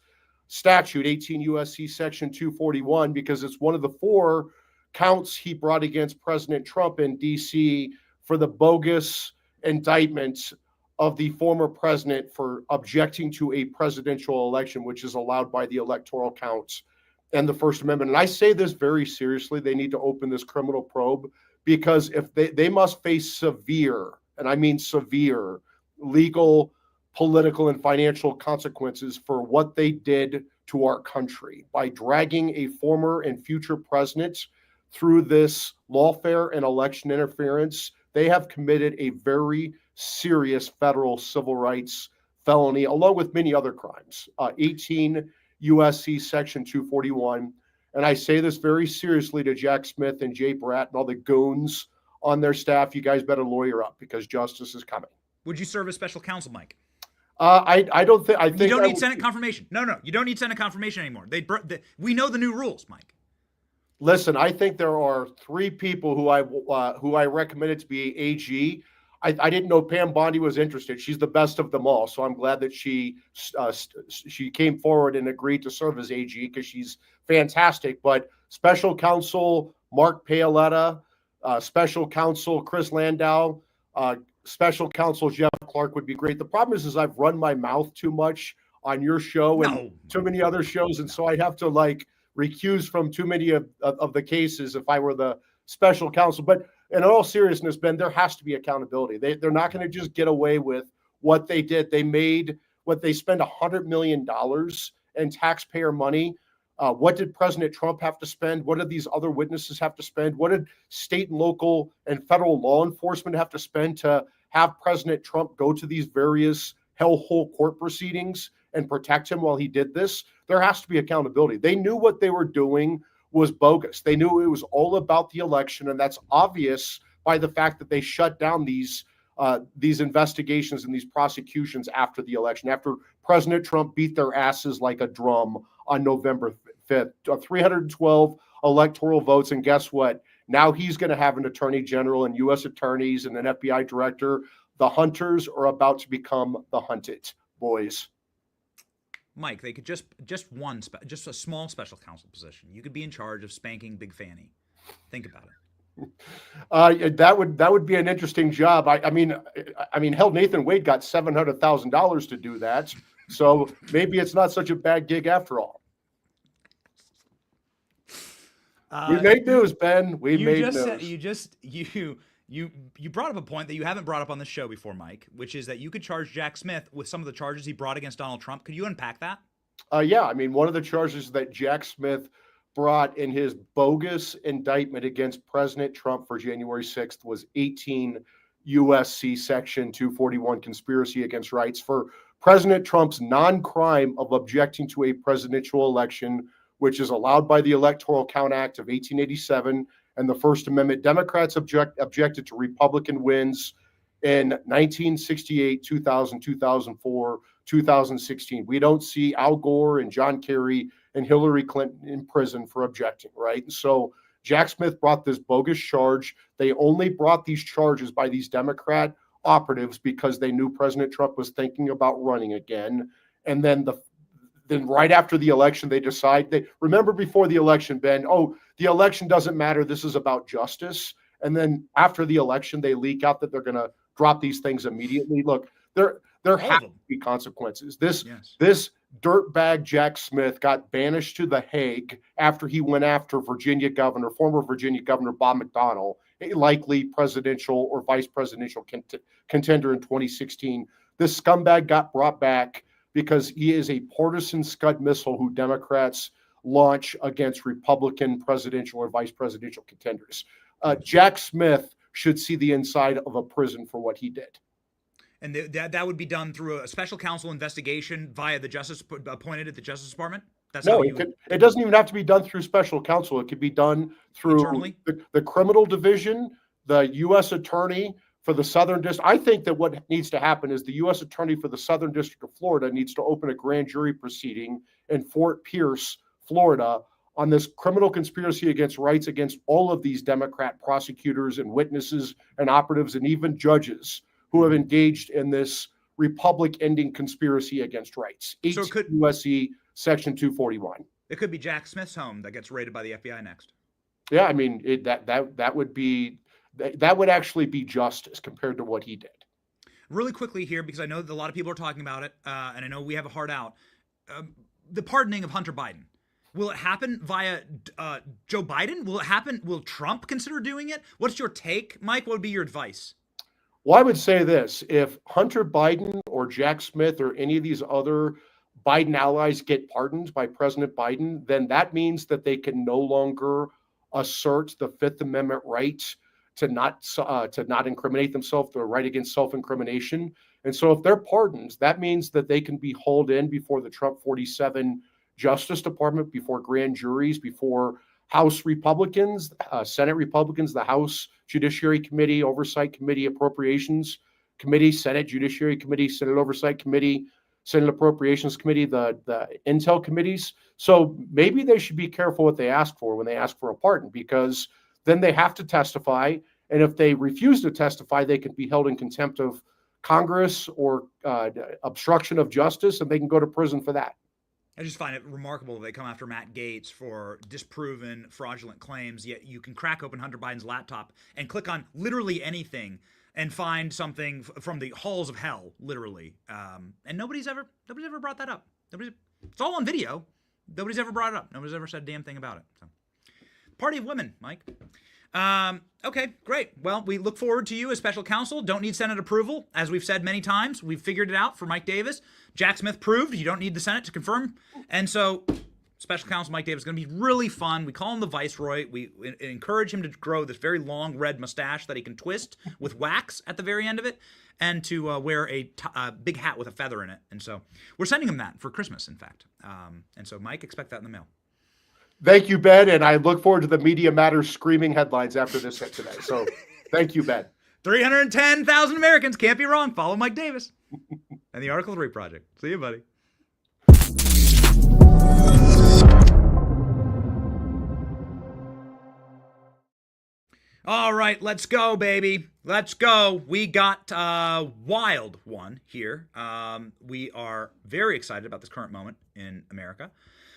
statute, 18 U.S.C. Section 241, because it's one of the 4 counts he brought against President Trump in D.C. for the bogus indictment of the former president for objecting to a presidential election, which is allowed by the electoral counts and the First Amendment. And I say this very seriously. They need to open this criminal probe, because if they must face severe, and I mean severe, legal, political, and financial consequences for what they did to our country by dragging a former and future president through this lawfare and election interference. They have committed a very serious federal civil rights felony, along with many other crimes. 18 U.S.C. Section 241. And I say this very seriously to Jack Smith and Jay Bratt and all the goons on their staff. You guys better lawyer up, because justice is coming. Would you serve as special counsel, Mike? I don't think. You don't need Senate confirmation. No, you don't need Senate confirmation anymore. We know the new rules, Mike. Listen, I think there are 3 people who I recommended to be AG. I didn't know Pam Bondi was interested. She's the best of them all, so I'm glad that she came forward and agreed to serve as AG, because she's fantastic. But special counsel Mark Paoletta, special counsel Chris Landau, special counsel Jeff Clark would be great. The problem is I've run my mouth too much on your show and too many other shows, and so I'd have to recuse from too many of the cases if I were the special counsel. But in all seriousness, Ben, there has to be accountability. They're not going to just get away with what they did. They spent $100 million in taxpayer money. What did President Trump have to spend? What did these other witnesses have to spend? What did state and local and federal law enforcement have to spend to have President Trump go to these various hellhole court proceedings and protect him while he did this? There has to be accountability. They knew what they were doing was bogus. They knew it was all about the election, and that's obvious by the fact that they shut down these these investigations and these prosecutions after the election, after President Trump beat their asses like a drum on November 5th. 312 electoral votes, and guess what? Now he's going to have an attorney general and U.S. attorneys and an FBI director. The hunters are about to become the hunted, boys. Mike, they could just a small special counsel position. You could be in charge of spanking Big Fanny. Think about it. That would be an interesting job. I mean, hell, Nathan Wade got $700,000 to do that, so maybe it's not such a bad gig after all. We made news, Ben. We made news. You brought up a point that you haven't brought up on the show before, Mike, which is that you could charge Jack Smith with some of the charges he brought against Donald Trump. Could you unpack that? Yeah, I mean, one of the charges that Jack Smith brought in his bogus indictment against President Trump for January 6th was 18 USC Section 241 conspiracy against rights for President Trump's non-crime of objecting to a presidential election, which is allowed by the Electoral Count Act of 1887 and the First Amendment. Democrats objected to Republican wins in 1968, 2000, 2004, 2016. We don't see Al Gore and John Kerry and Hillary Clinton in prison for objecting, right? And so Jack Smith brought this bogus charge. They only brought these charges by these Democrat operatives because they knew President Trump was thinking about running again. And then right after the election, they remember before the election, Ben, the election doesn't matter. This is about justice. And then after the election, they leak out that they're going to drop these things immediately. Look, there have to be consequences. This dirtbag Jack Smith got banished to The Hague after he went after former Virginia Governor Bob McDonnell, a likely presidential or vice presidential contender in 2016. This scumbag got brought back because he is a partisan Scud missile who Democrats launch against Republican presidential or vice presidential contenders. Jack Smith should see the inside of a prison for what he did. And that would be done through a special counsel investigation via the justice appointed at the Justice Department? It doesn't even have to be done through special counsel. It could be done through the criminal division, the U.S. attorney for the Southern District. I think that what needs to happen is the U.S. attorney for the Southern District of Florida needs to open a grand jury proceeding in Fort Pierce, Florida, on this criminal conspiracy against rights against all of these Democrat prosecutors and witnesses and operatives and even judges who have engaged in this republic-ending conspiracy against rights. USC Section 241. It could be Jack Smith's home that gets raided by the FBI next. Yeah, I mean, that would actually be justice compared to what he did. Really quickly here, because I know that a lot of people are talking about it, and I know we have a hard out. The pardoning of Hunter Biden. Will it happen via Joe Biden? Will it happen? Will Trump consider doing it? What's your take, Mike? What would be your advice? Well, I would say this. If Hunter Biden or Jack Smith or any of these other Biden allies get pardoned by President Biden, then that means that they can no longer assert the Fifth Amendment right to not incriminate themselves, the right against self-incrimination. And so if they're pardoned, that means that they can be hauled in before the Trump 47 Justice Department, before grand juries, before House Republicans, Senate Republicans, the House Judiciary Committee, Oversight Committee, Appropriations Committee, Senate Judiciary Committee, Senate Oversight Committee, Senate Appropriations Committee, the Intel committees. So maybe they should be careful what they ask for when they ask for a pardon, because then they have to testify. And if they refuse to testify, they can be held in contempt of Congress or obstruction of justice, and they can go to prison for that. I just find it remarkable they come after Matt Gaetz for disproven fraudulent claims, yet you can crack open Hunter Biden's laptop and click on literally anything and find something from the halls of hell, literally. And nobody's ever brought that up. It's all on video. Nobody's ever brought it up. Nobody's ever said a damn thing about it. So. Party of women, Mike. Okay, great. Well, we look forward to you as special counsel. Don't need Senate approval. As we've said many times, we've figured it out for Mike Davis. Jack Smith proved you don't need the Senate to confirm. And so special counsel Mike Davis is going to be really fun. We call him the Viceroy. We encourage him to grow this very long red mustache that he can twist with wax at the very end of it, and to wear a big hat with a feather in it. And so we're sending him that for Christmas, in fact. And so, Mike, expect that in the mail. Thank you, Ben, and I look forward to the Media Matters screaming headlines after this hit today. So thank you, Ben. 310,000 Americans can't be wrong. Follow Mike Davis and the Article 3 Project. See you, buddy. All right, let's go, baby. Let's go. We got a wild one here. We are very excited about this current moment in America.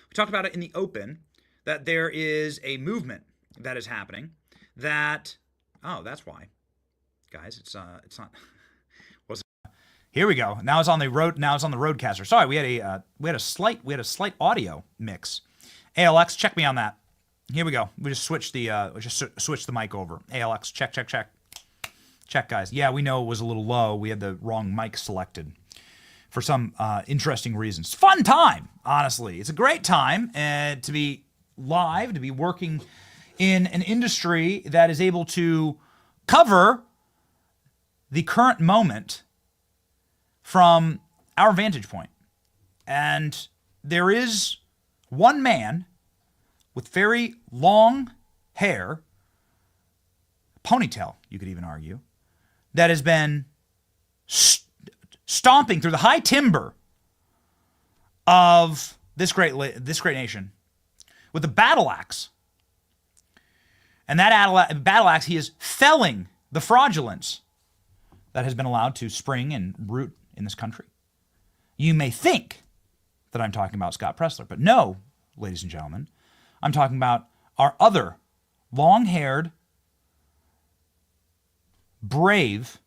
We talked about it in the open, that there is a movement that is happening that, oh, that's why. Guys, it's not, here we go. Now it's on the road. Now it's on the roadcaster. Sorry, we had a slight audio mix. ALX, check me on that. Here we go. We just switched the mic over. ALX, check, guys. Yeah, we know it was a little low. We had the wrong mic selected for some interesting reasons. Fun time, honestly. It's a great time to be live, to be working in an industry that is able to cover the current moment from our vantage point. And there is one man with very long hair, ponytail, you could even argue, that has been stomping through the high timber of this great nation with a battle axe. And that battle axe, he is felling the fraudulence that has been allowed to spring and root in this country. You may think that I'm talking about Scott Presler, but no, ladies and gentlemen, I'm talking about our other long-haired, brave,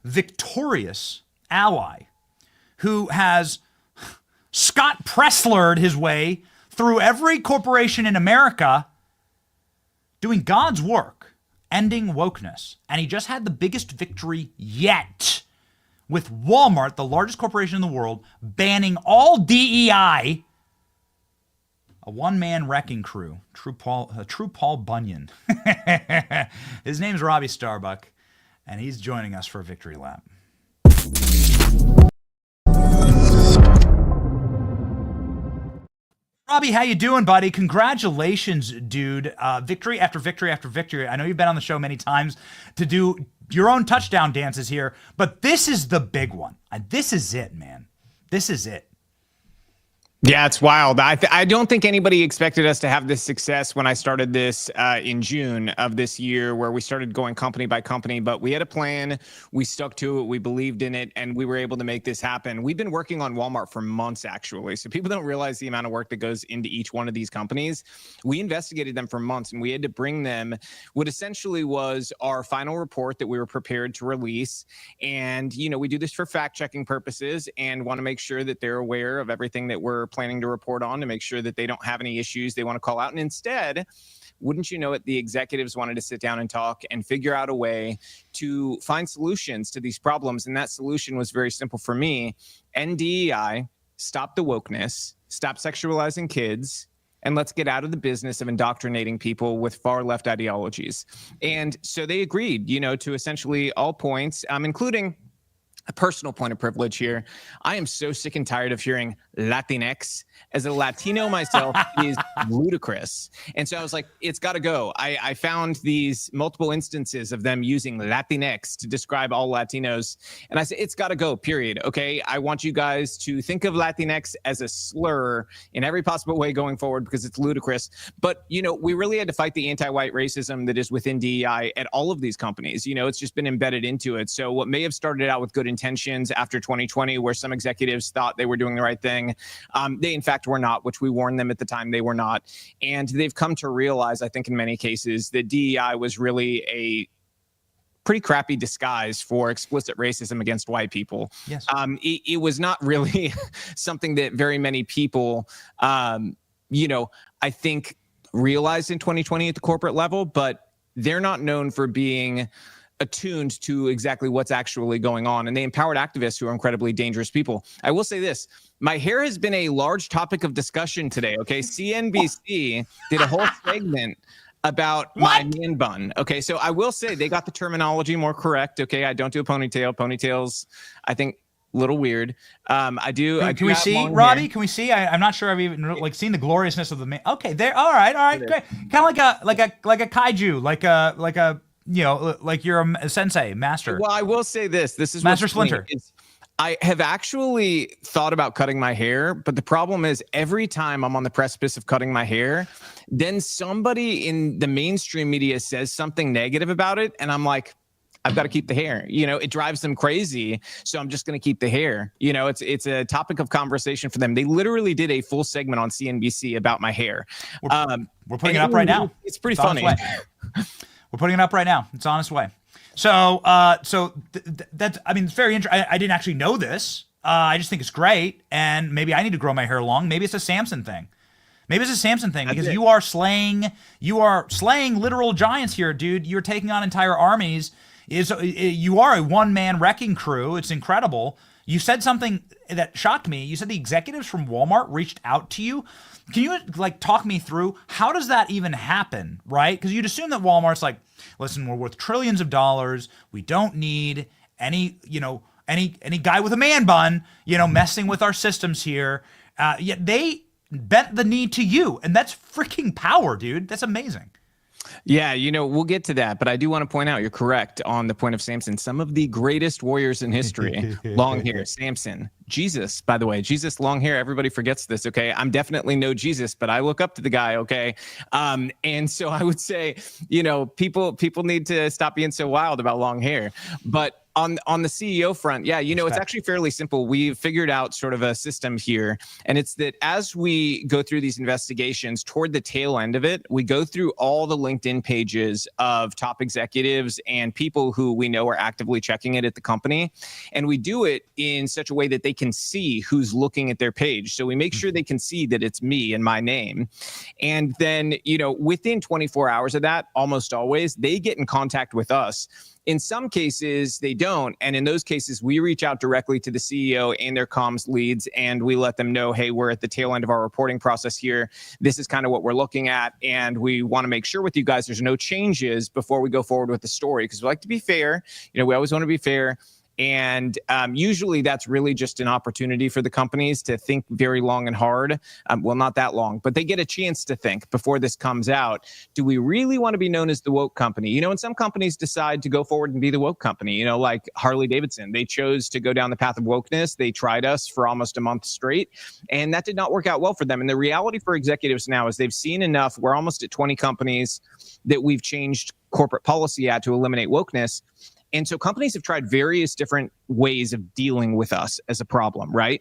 victorious ally who has Scott Preslered his way through every corporation in America doing God's work, ending wokeness. And he just had the biggest victory yet with Walmart, the largest corporation in the world, banning all DEI. A one-man wrecking crew, true Paul Bunyan. His name's Robbie Starbuck, and he's joining us for a victory lap. Robbie, how you doing, buddy? Congratulations, dude. Victory after victory after victory. I know you've been on the show many times to do your own touchdown dances here, but this is the big one. This is it, man. This is it. Yeah, it's wild. I don't think anybody expected us to have this success when I started this in June of this year, where we started going company by company. But we had a plan. We stuck to it. We believed in it, and we were able to make this happen. We've been working on Walmart for months, actually. So people don't realize the amount of work that goes into each one of these companies. We investigated them for months, and we had to bring them what essentially was our final report that we were prepared to release. And, you know, we do this for fact-checking purposes and want to make sure that they're aware of everything that we're planning to report on, to make sure that they don't have any issues they want to call out. And instead, wouldn't you know it, the executives wanted to sit down and talk and figure out a way to find solutions to these problems. And that solution was very simple for me. End DEI, stop the wokeness, stop sexualizing kids, and let's get out of the business of indoctrinating people with far left ideologies. And so they agreed, you know, to essentially all points, including a personal point of privilege here. I am so sick and tired of hearing Latinx. As a Latino myself, is ludicrous. And so I was like, it's got to go. I found these multiple instances of them using Latinx to describe all Latinos. And I said, it's got to go, period. Okay. I want you guys to think of Latinx as a slur in every possible way going forward, because it's ludicrous. But, you know, we really had to fight the anti-white racism that is within DEI at all of these companies. You know, it's just been embedded into it. So what may have started out with good intentions after 2020, where some executives thought they were doing the right thing, they in fact were not, which we warned them at the time they were not. And they've come to realize, I think in many cases, that DEI was really a pretty crappy disguise for explicit racism against white people. Yes. It was not really something that very many people, you know, I think realized in 2020 at the corporate level, but they're not known for being attuned to exactly what's actually going on. And they empowered activists who are incredibly dangerous people. I will say this, my hair has been a large topic of discussion today. Okay. CNBC did a whole segment about my man bun. Okay. So I will say they got the terminology more correct. Okay. I don't do a ponytail. Ponytails, I think, a little weird. I do. Can we see, Robbie? Can we see? I'm not sure I've even like seen the gloriousness of the man. Okay, there. All right, great. Kind of like a kaiju, like a like you're a sensei, master. Well, I will say this. This is Master what's funny Splinter. is I have actually thought about cutting my hair, but the problem is every time I'm on the precipice of cutting my hair, then somebody in the mainstream media says something negative about it, and I'm like, I've got to keep the hair. It drives them crazy, so I'm just going to keep the hair. It's a topic of conversation for them. They literally did a full segment on CNBC about my hair. We're putting it up right now. It's pretty funny. We're putting it up right now. It's on its way. So, that's, it's very interesting. I didn't actually know this. I just think it's great. And maybe I need to grow my hair long. Maybe it's a Samson thing. Because you are slaying literal giants here, dude. You're taking on entire armies. You are a one-man wrecking crew. It's incredible. You said something that shocked me. You said the executives from Walmart reached out to you. Can you talk me through how does that even happen, right? Because you'd assume that Walmart's like, listen, we're worth trillions of dollars. We don't need any guy with a man bun, messing with our systems here. Yet they bent the knee to you, and that's freaking power, dude. That's amazing. Yeah, we'll get to that, but I do want to point out, you're correct on the point of Samson. Some of the greatest warriors in history, long hair, Samson, Jesus, by the way, Jesus, long hair, everybody forgets this, okay? I'm definitely no Jesus, but I look up to the guy, okay? And so I would say, people need to stop being so wild about long hair. But on the CEO front, yeah, it's actually fairly simple. We've figured out sort of a system here, and it's that as we go through these investigations, toward the tail end of it, we go through all the LinkedIn pages of top executives and people who we know are actively checking it at the company, and we do it in such a way that they can see who's looking at their page. So we make sure they can see that it's me and my name, and then within 24 hours of that, almost always, they get in contact with us. In some cases, they don't. And in those cases, we reach out directly to the CEO and their comms leads, and we let them know, hey, we're at the tail end of our reporting process here. This is kind of what we're looking at. And we want to make sure with you guys there's no changes before we go forward with the story, because we like to be fair. We always want to be fair. And usually that's really just an opportunity for the companies to think very long and hard. Well, not that long, but they get a chance to think before this comes out. Do we really want to be known as the woke company? And some companies decide to go forward and be the woke company, like Harley Davidson. They chose to go down the path of wokeness. They tried us for almost a month straight, and that did not work out well for them. And the reality for executives now is they've seen enough. We're almost at 20 companies that we've changed corporate policy at to eliminate wokeness. And so companies have tried various different ways of dealing with us as a problem, right?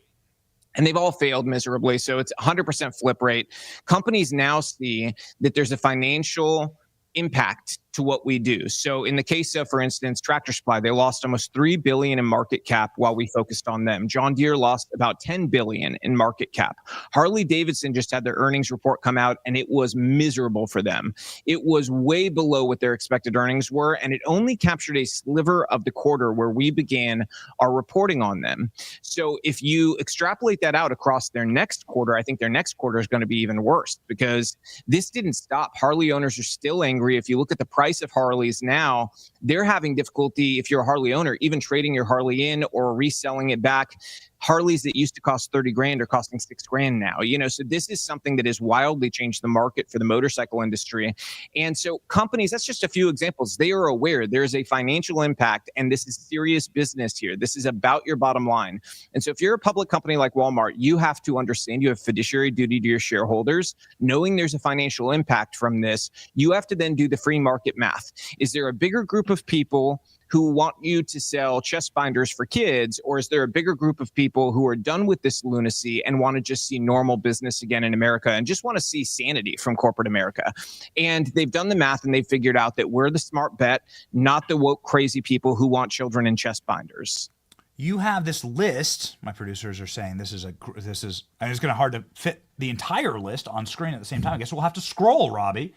And they've all failed miserably. So it's 100% flip rate. Companies now see that there's a financial impact to what we do. So in the case of, for instance, Tractor Supply, they lost almost $3 billion in market cap while we focused on them. John Deere lost about $10 billion in market cap. Harley Davidson just had their earnings report come out, and it was miserable for them. It was way below what their expected earnings were, and it only captured a sliver of the quarter where we began our reporting on them. So if you extrapolate that out across their next quarter, I think their next quarter is going to be even worse, because this didn't stop. Harley owners are still angry. If you look at the price of Harleys now, they're having difficulty, if you're a Harley owner, even trading your Harley in or reselling it back. Harleys that used to cost 30 grand are costing $6,000 now, so this is something that has wildly changed the market for the motorcycle industry. And so companies, that's just a few examples. They are aware there's a financial impact, and this is serious business here. This is about your bottom line. And so if you're a public company like Walmart, you have to understand you have fiduciary duty to your shareholders. Knowing there's a financial impact from this, you have to then do the free market math. Is there a bigger group of people who want you to sell chest binders for kids, or is there a bigger group of people who are done with this lunacy and want to just see normal business again in America and just want to see sanity from corporate America? And they've done the math, and they've figured out that we're the smart bet, not the woke crazy people who want children in chest binders. You have this list. My producers are saying this is, and it's going to be hard to fit the entire list on screen at the same time. I guess we'll have to scroll, Robbie.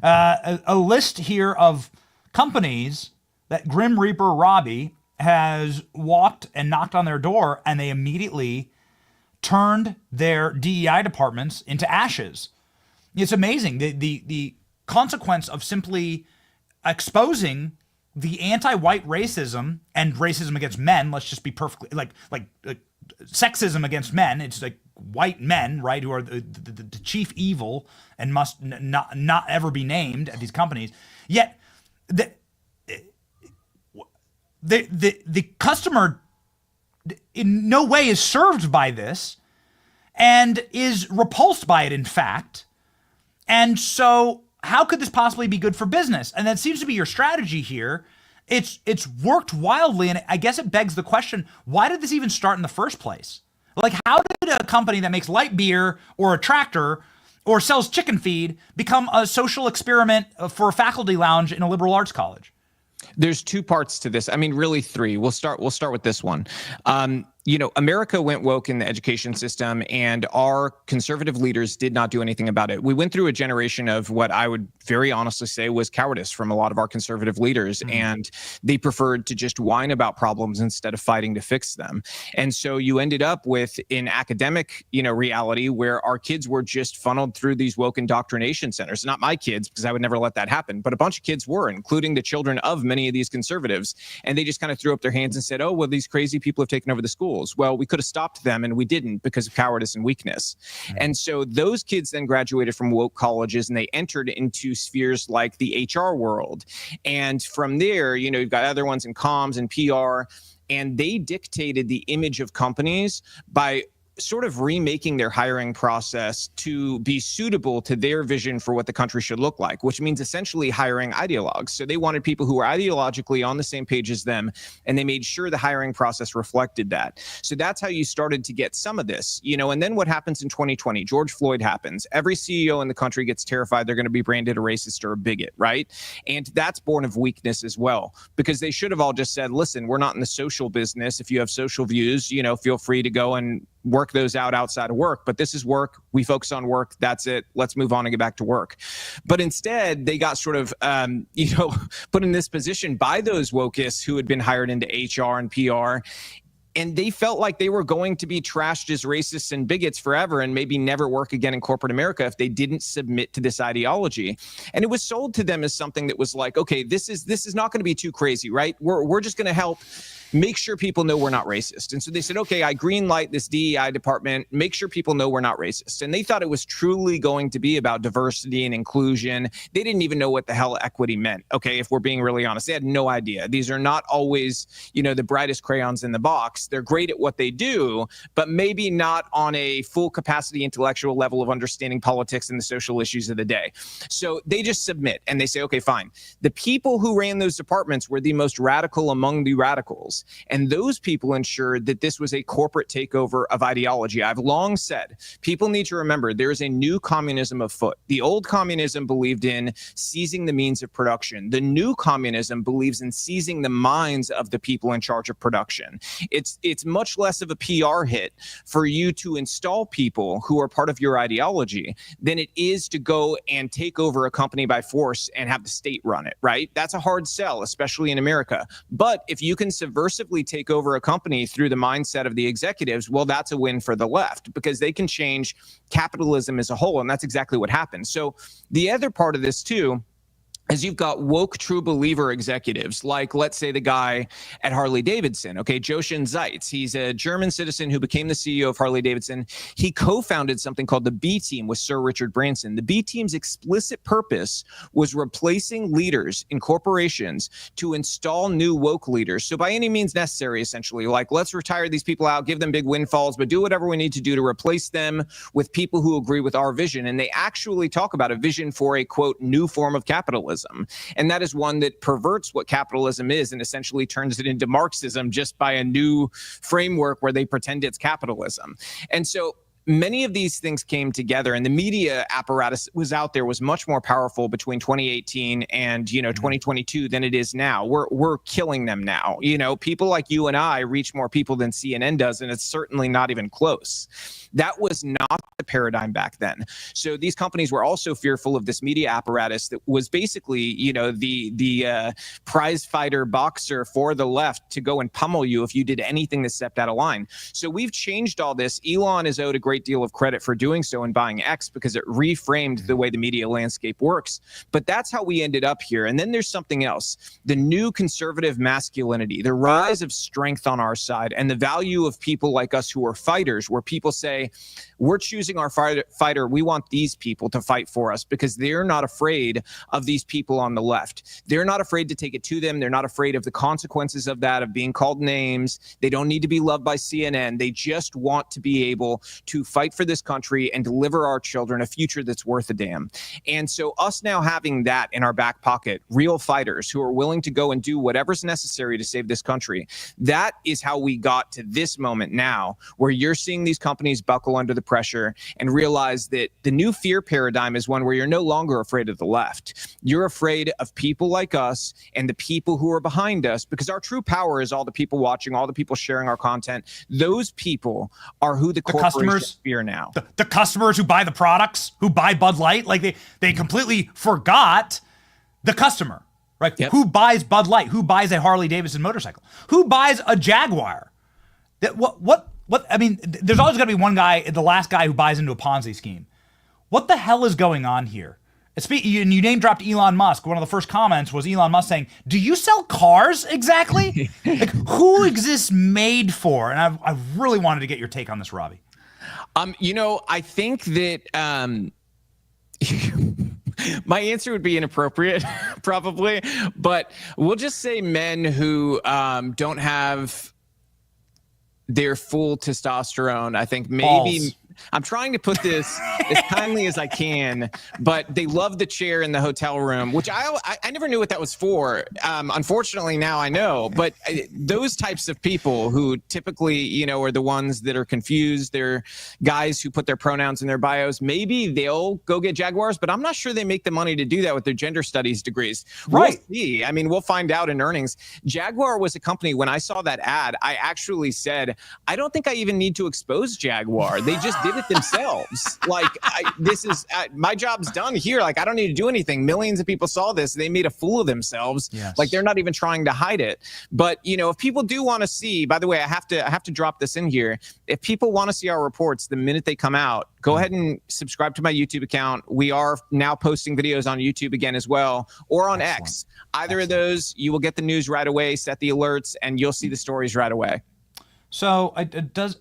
A list here of companies that Grim Reaper Robbie has walked and knocked on their door, and they immediately turned their DEI departments into ashes. It's amazing. The consequence of simply exposing the anti-white racism and racism against men, let's just be perfectly, like sexism against men, it's like white men, right, who are the chief evil and must not ever be named at these companies. Yet, the customer in no way is served by this and is repulsed by it, in fact. And so how could this possibly be good for business? And that seems to be your strategy here. It's worked wildly, and I guess it begs the question, why did this even start in the first place? Like, how did a company that makes light beer or a tractor or sells chicken feed become a social experiment for a faculty lounge in a liberal arts college? There's two parts to this. I mean, really three. We'll start with this one. America went woke in the education system, and our conservative leaders did not do anything about it. We went through a generation of what I would very honestly say was cowardice from a lot of our conservative leaders, and they preferred to just whine about problems instead of fighting to fix them. And so you ended up with an academic, reality where our kids were just funneled through these woke indoctrination centers. Not my kids, because I would never let that happen, but a bunch of kids were, including the children of many of these conservatives. And they just kind of threw up their hands and said, oh, well, these crazy people have taken over the schools. Well, we could have stopped them, and we didn't because of cowardice and weakness. And so those kids then graduated from woke colleges, and they entered into spheres like the HR world. And from there, you've got other ones in comms and PR, and they dictated the image of companies by sort of remaking their hiring process to be suitable to their vision for what the country should look like, which means essentially hiring ideologues. So they wanted people who were ideologically on the same page as them, and they made sure the hiring process reflected that. So that's how you started to get some of this, and then what happens in 2020? George Floyd happens. Every CEO in the country gets terrified they're going to be branded a racist or a bigot, right? And that's born of weakness as well, because they should have all just said, listen, we're not in the social business. If you have social views, feel free to go and work those out outside of work, but this is work. We focus on work. That's it. Let's move on and get back to work. But instead, they got sort of, put in this position by those wokeists who had been hired into HR and PR. And they felt like they were going to be trashed as racists and bigots forever and maybe never work again in corporate America if they didn't submit to this ideology. And it was sold to them as something that was like, okay, this is not going to be too crazy, right? We're just going to help make sure people know we're not racist. And so they said, okay, I green light this DEI department, make sure people know we're not racist. And they thought it was truly going to be about diversity and inclusion. They didn't even know what the hell equity meant. Okay, if we're being really honest, they had no idea. These are not always, the brightest crayons in the box. They're great at what they do, but maybe not on a full capacity intellectual level of understanding politics and the social issues of the day. So they just submit and they say, okay, fine. The people who ran those departments were the most radical among the radicals. And those people ensured that this was a corporate takeover of ideology. I've long said, people need to remember there is a new communism afoot. The old communism believed in seizing the means of production. The new communism believes in seizing the minds of the people in charge of production. It's much less of a PR hit for you to install people who are part of your ideology than it is to go and take over a company by force and have the state run it, right? That's a hard sell, especially in America. But if you can subversively take over a company through the mindset of the executives, well, that's a win for the left because they can change capitalism as a whole. And that's exactly what happened. So the other part of this too is you've got woke true believer executives, like let's say the guy at Harley Davidson, okay, Jochen Zeitz. He's a German citizen who became the CEO of Harley Davidson. He co-founded something called the B Team with Sir Richard Branson. The B Team's explicit purpose was replacing leaders in corporations to install new woke leaders. So by any means necessary, essentially, like let's retire these people out, give them big windfalls, but do whatever we need to do to replace them with people who agree with our vision. And they actually talk about a vision for a, quote, new form of capitalism. And that is one that perverts what capitalism is and essentially turns it into Marxism just by a new framework where they pretend it's capitalism. And so many of these things came together, and the media apparatus was out there was much more powerful between 2018 and 2022 than it is now. We're killing them now. People like you and I reach more people than CNN does, and it's certainly not even close. That was not the paradigm back then. So these companies were also fearful of this media apparatus that was basically, the prize fighter boxer for the left to go and pummel you if you did anything that stepped out of line. So we've changed all this. Elon is owed a great great deal of credit for doing so and buying X because it reframed the way the media landscape works. But that's how we ended up here. And then there's something else, the new conservative masculinity, the rise of strength on our side, and the value of people like us who are fighters, where people say, we're choosing our fighter. We want these people to fight for us because they're not afraid of these people on the left. They're not afraid to take it to them. They're not afraid of the consequences of that, of being called names. They don't need to be loved by CNN. They just want to be able to fight for this country and deliver our children a future that's worth a damn. And so us now having that in our back pocket, real fighters who are willing to go and do whatever's necessary to save this country, that is how we got to this moment now, where you're seeing these companies buckle under the pressure and realize that the new fear paradigm is one where you're no longer afraid of the left. You're afraid of people like us and the people who are behind us, because our true power is all the people watching, all the people sharing our content. Those people are who the corporations fear now. The customers who buy the products, who buy Bud Light, like they completely forgot the customer, right? Yep. Who buys Bud Light? Who buys a Harley Davidson motorcycle? Who buys a Jaguar? What? I mean, there's always got to be one guy, the last guy who buys into a Ponzi scheme. What the hell is going on here? You name dropped Elon Musk. One of the first comments was Elon Musk saying, "Do you sell cars exactly?" Like, who exists made for? And I really wanted to get your take on this, Robbie. I think that my answer would be inappropriate, probably, but we'll just say men who don't have their full testosterone. I think maybe Balls. I'm trying to put this as kindly as I can, but they love the chair in the hotel room, which I never knew what that was for. Unfortunately, now I know. But those types of people who typically, are the ones that are confused, they're guys who put their pronouns in their bios. Maybe they'll go get Jaguars, but I'm not sure they make the money to do that with their gender studies degrees. Right. We'll see. I mean, we'll find out in earnings. Jaguar was a company, when I saw that ad, I actually said, I don't think I even need to expose Jaguar. They just did it themselves. Like, this is my job's done here. Like, I don't need to do anything. Millions of people saw this. They made a fool of themselves. Yes. Like, they're not even trying to hide it. But if people do want to see, by the way, I have to drop this in here. If people want to see our reports the minute they come out, go ahead and subscribe to my YouTube account. We are now posting videos on YouTube again as well, or on X. Either of those, you will get the news right away, set the alerts, and you'll see the stories right away. So it does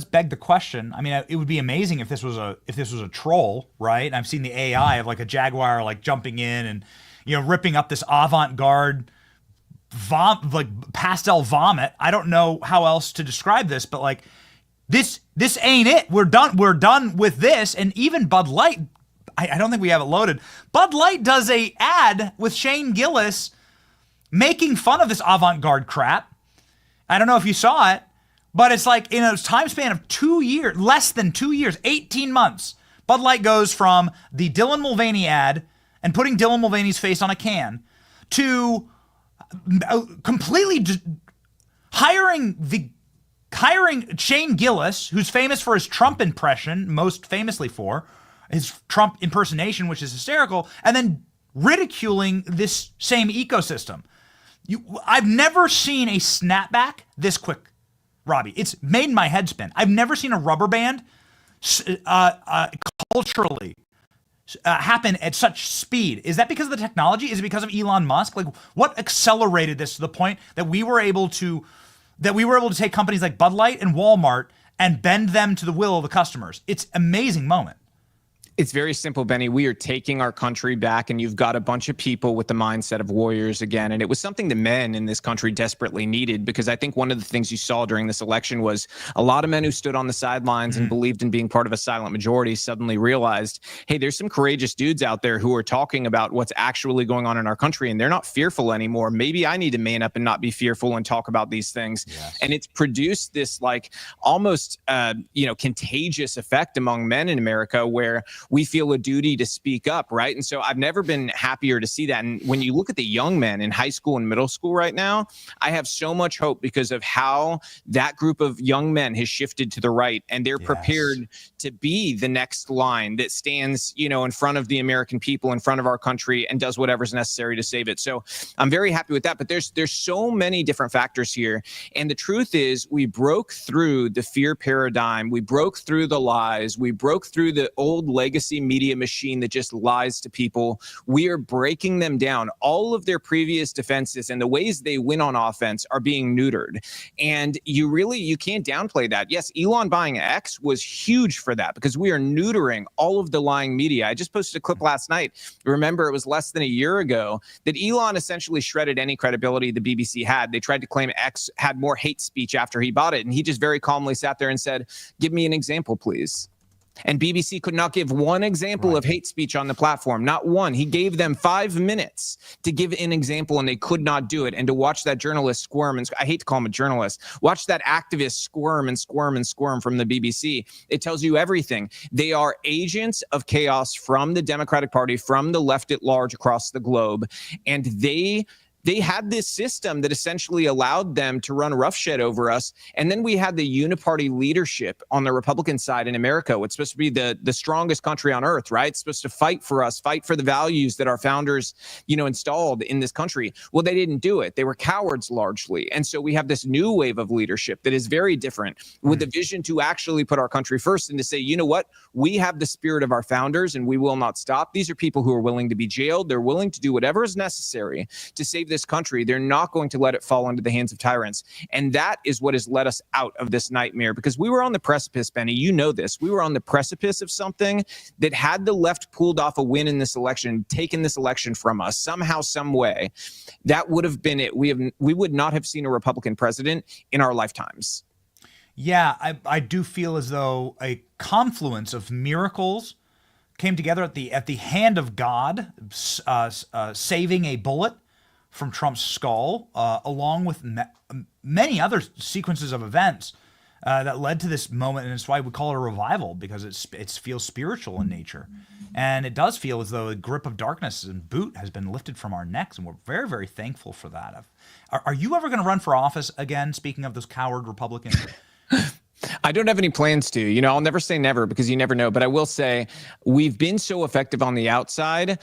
beg the question. I mean, it would be amazing if this was a troll, right? I've seen the AI of like a Jaguar like jumping in and ripping up this avant-garde pastel vomit. I don't know how else to describe this, but like this ain't it. We're done with this. And even Bud Light, I don't think we have it loaded. Bud Light does a ad with Shane Gillis making fun of this avant-garde crap. I don't know if you saw it. But it's like in a time span of 2 years, less than 2 years, 18 months, Bud Light goes from the Dylan Mulvaney ad and putting Dylan Mulvaney's face on a can to completely hiring Shane Gillis, who's famous for his Trump impression, most famously for his Trump impersonation, which is hysterical, and then ridiculing this same ecosystem. I've never seen a snapback this quick. Robbie, it's made my head spin. I've never seen a rubber band culturally happen at such speed. Is that because of the technology? Is it because of Elon Musk? Like, what accelerated this to the point that we were able to take companies like Bud Light and Walmart and bend them to the will of the customers? It's an amazing moment. It's very simple, Benny. We are taking our country back, and you've got a bunch of people with the mindset of warriors again. And it was something the men in this country desperately needed, because I think one of the things you saw during this election was a lot of men who stood on the sidelines and believed in being part of a silent majority suddenly realized, hey, there's some courageous dudes out there who are talking about what's actually going on in our country, and they're not fearful anymore. Maybe I need to man up and not be fearful and talk about these things. Yes. And it's produced this like almost, contagious effect among men in America, where we feel a duty to speak up, right? And so I've never been happier to see that. And when you look at the young men in high school and middle school right now, I have so much hope because of how that group of young men has shifted to the right, and they're prepared to be the next line that stands, you know, in front of the American people, in front of our country, and does whatever's necessary to save it. So I'm very happy with that. But there's so many different factors here. And the truth is, we broke through the fear paradigm. We broke through the lies. We broke through the old legacy media machine that just lies to people. We are breaking them down. All of their previous defenses and the ways they win on offense are being neutered. And you can't downplay that. Yes, Elon buying X was huge for that because we are neutering all of the lying media. I just posted a clip last night. Remember, it was less than a year ago that Elon essentially shredded any credibility the BBC had. They tried to claim X had more hate speech after he bought it. And he just very calmly sat there and said, "Give me an example, please." And BBC could not give one example of hate speech on the platform, not one. He gave them 5 minutes to give an example, and they could not do it. And to watch that journalist squirm, and I hate to call him a journalist, watch that activist squirm and squirm and squirm from the BBC. It tells you everything. They are agents of chaos from the Democratic Party, from the left at large across the globe. And they had this system that essentially allowed them to run roughshod over us. And then we had the uniparty leadership on the Republican side in America. It's supposed to be the strongest country on earth, right? It's supposed to fight for us, fight for the values that our founders, you know, installed in this country. Well, they didn't do it. They were cowards largely. And so we have this new wave of leadership that is very different, with the vision to actually put our country first and to say, you know what? We have the spirit of our founders and we will not stop. These are people who are willing to be jailed. They're willing to do whatever is necessary to save this country. They're not going to let it fall into the hands of tyrants. And that is what has led us out of this nightmare, because we were on the precipice, Benny. You know this. We were on the precipice of something that, had the left pulled off a win in this election, taken this election from us somehow, some way, that would have been it. We would not have seen a Republican president in our lifetimes. Yeah, I do feel as though a confluence of miracles came together at the hand of God, saving a bullet from Trump's skull, along with many other sequences of events that led to this moment. And it's why we call it a revival, because it feels spiritual in nature. And it does feel as though the grip of darkness and boot has been lifted from our necks. And we're very, very thankful for that. Are you ever going to run for office again? Speaking of those coward Republicans. I don't have any plans to. You know, I'll never say never, because you never know. But I will say we've been so effective on the outside.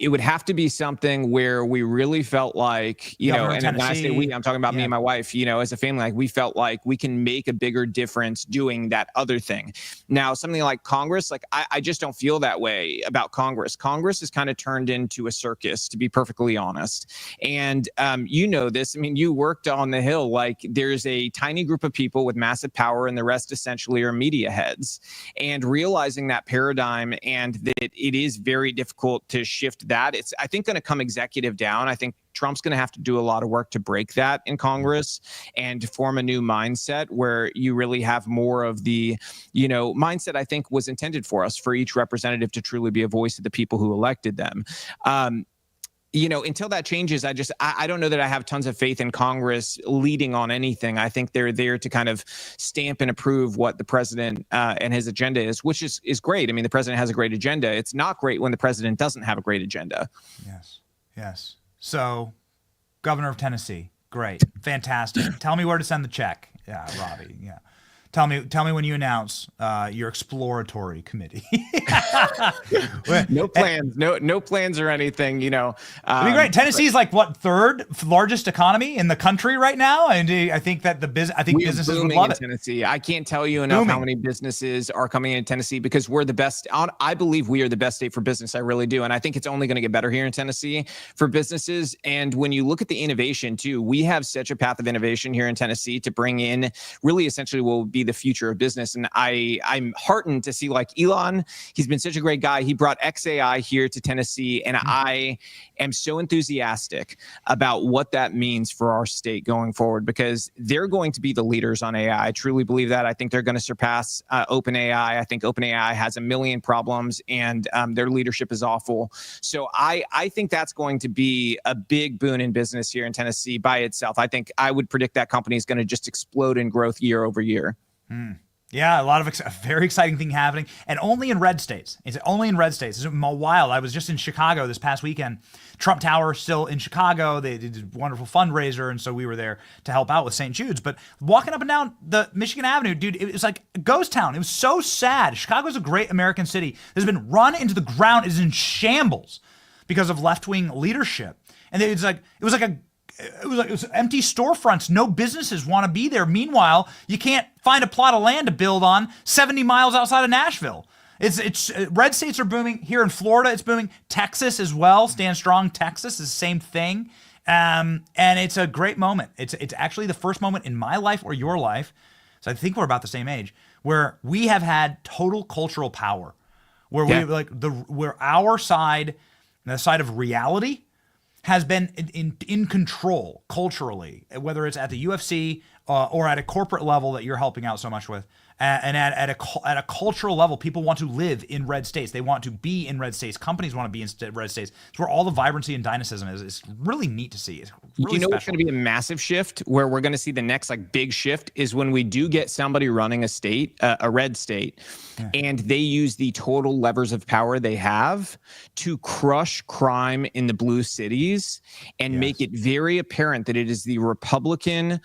It would have to be something where we really felt like, you know, and when I say we, I'm talking about me and my wife, you know, as a family, like we felt like we can make a bigger difference doing that other thing. Now, something like Congress, like I just don't feel that way about Congress. Congress has kind of turned into a circus, to be perfectly honest. And you know this. I mean, you worked on the Hill. Like, there's a tiny group of people with massive power, and the rest essentially are media heads. And realizing that paradigm, and that it is very difficult to shift that, it's, I think, going to come executive down. I think Trump's going to have to do a lot of work to break that in Congress and to form a new mindset where you really have more of the, you know, mindset I think was intended for us, for each representative to truly be a voice of the people who elected them. You know, until that changes, I don't know that I have tons of faith in Congress leading on anything. I think they're there to kind of stamp and approve what the president and his agenda is, which is great. I mean, the president has a great agenda. It's not great when the president doesn't have a great agenda. Yes. So, Governor of Tennessee, great, fantastic. Tell me where to send the check. Yeah, Robbie. Yeah. Tell me when you announce your exploratory committee. No plans, no plans or anything. You know, it'd be great. Tennessee's like what, third largest economy in the country right now, and I think that businesses would love it. Tennessee. I can't tell you enough how many businesses are coming into Tennessee, because we're the best. I believe we are the best state for business. I really do, and I think it's only going to get better here in Tennessee for businesses. And when you look at the innovation too, we have such a path of innovation here in Tennessee to bring in really essentially what will be the future of business. And I'm heartened to see, like, Elon, he's been such a great guy. He brought XAI here to Tennessee, and I am so enthusiastic about what that means for our state going forward, because they're going to be the leaders on AI. I truly believe that. I think they're going to surpass OpenAI. I think OpenAI has a million problems, and their leadership is awful. So I think that's going to be a big boon in business here in Tennessee by itself. I think I would predict that company is going to just explode in growth year over year. Yeah, a lot of very exciting thing happening, and only in red states. It's only in red states. It's wild. I was just in Chicago this past weekend. Trump Tower still in Chicago. They did a wonderful fundraiser, and so we were there to help out with St. Jude's. But walking up and down the Michigan Avenue, dude, it was like a ghost town. It was so sad. Chicago's a great American city that's been run into the ground. It is in shambles because of left-wing leadership, and it was like empty storefronts. No businesses want to be there. Meanwhile, you can't find a plot of land to build on 70 miles outside of Nashville. It's red states are booming. Here in Florida, it's booming. Texas as well. Stand strong. Texas is the same thing. And it's a great moment. It's actually the first moment in my life or your life, so I think we're about the same age, where we have had total cultural power, where where our side, the side of reality, has been in control culturally, whether it's at the UFC or at a corporate level that you're helping out so much with, and at a cultural level, people want to live in red states. They want to be in red states. Companies want to be in red states. It's where all the vibrancy and dynamism is. It's really neat to see. It's really what's going to be a massive shift, where we're going to see the next big shift, is when we do get somebody running a state, a red state, and they use the total levers of power they have to crush crime in the blue cities and make it very apparent that it is the Republican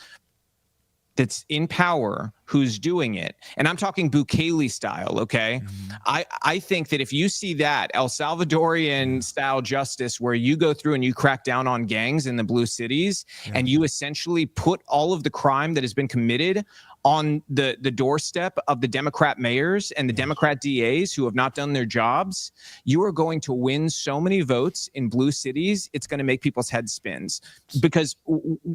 that's in power who's doing it. And I'm talking Bukele style, okay? I think that if you see that El Salvadorian style justice, where you go through and you crack down on gangs in the blue cities, and you essentially put all of the crime that has been committed on the doorstep of the Democrat mayors and the Democrat DAs who have not done their jobs, you are going to win so many votes in blue cities, it's going to make people's heads spins. Because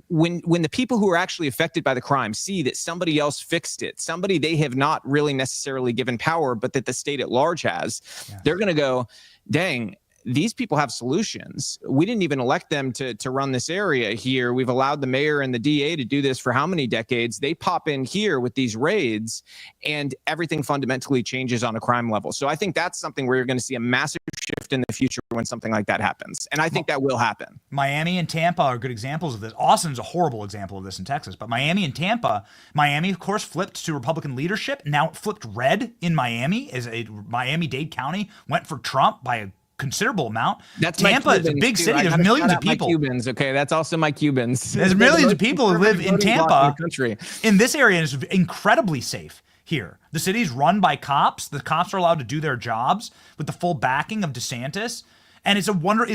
when the people who are actually affected by the crime see that somebody else fixed it, somebody they have not really necessarily given power, but that the state at large has, they're going to go, dang, these people have solutions. We didn't even elect them to run this area here. We've allowed the mayor and the DA to do this for how many decades? They pop in here with these raids, and everything fundamentally changes on a crime level. So I think that's something where you're going to see a massive shift in the future when something like that happens. And I think that will happen. Miami and Tampa are good examples of this. Austin's a horrible example of this in Texas, but Miami and Tampa, Miami, of course, flipped to Republican leadership. Now it flipped red in Miami. Miami-Dade County went for Trump by a considerable amount. That's Tampa is a big city. There's millions of people. My Cubans, okay, that's also my Cubans. There's millions of people who live in Tampa. In this area, and it's incredibly safe here. The city's run by cops. The cops are allowed to do their jobs with the full backing of DeSantis. And it's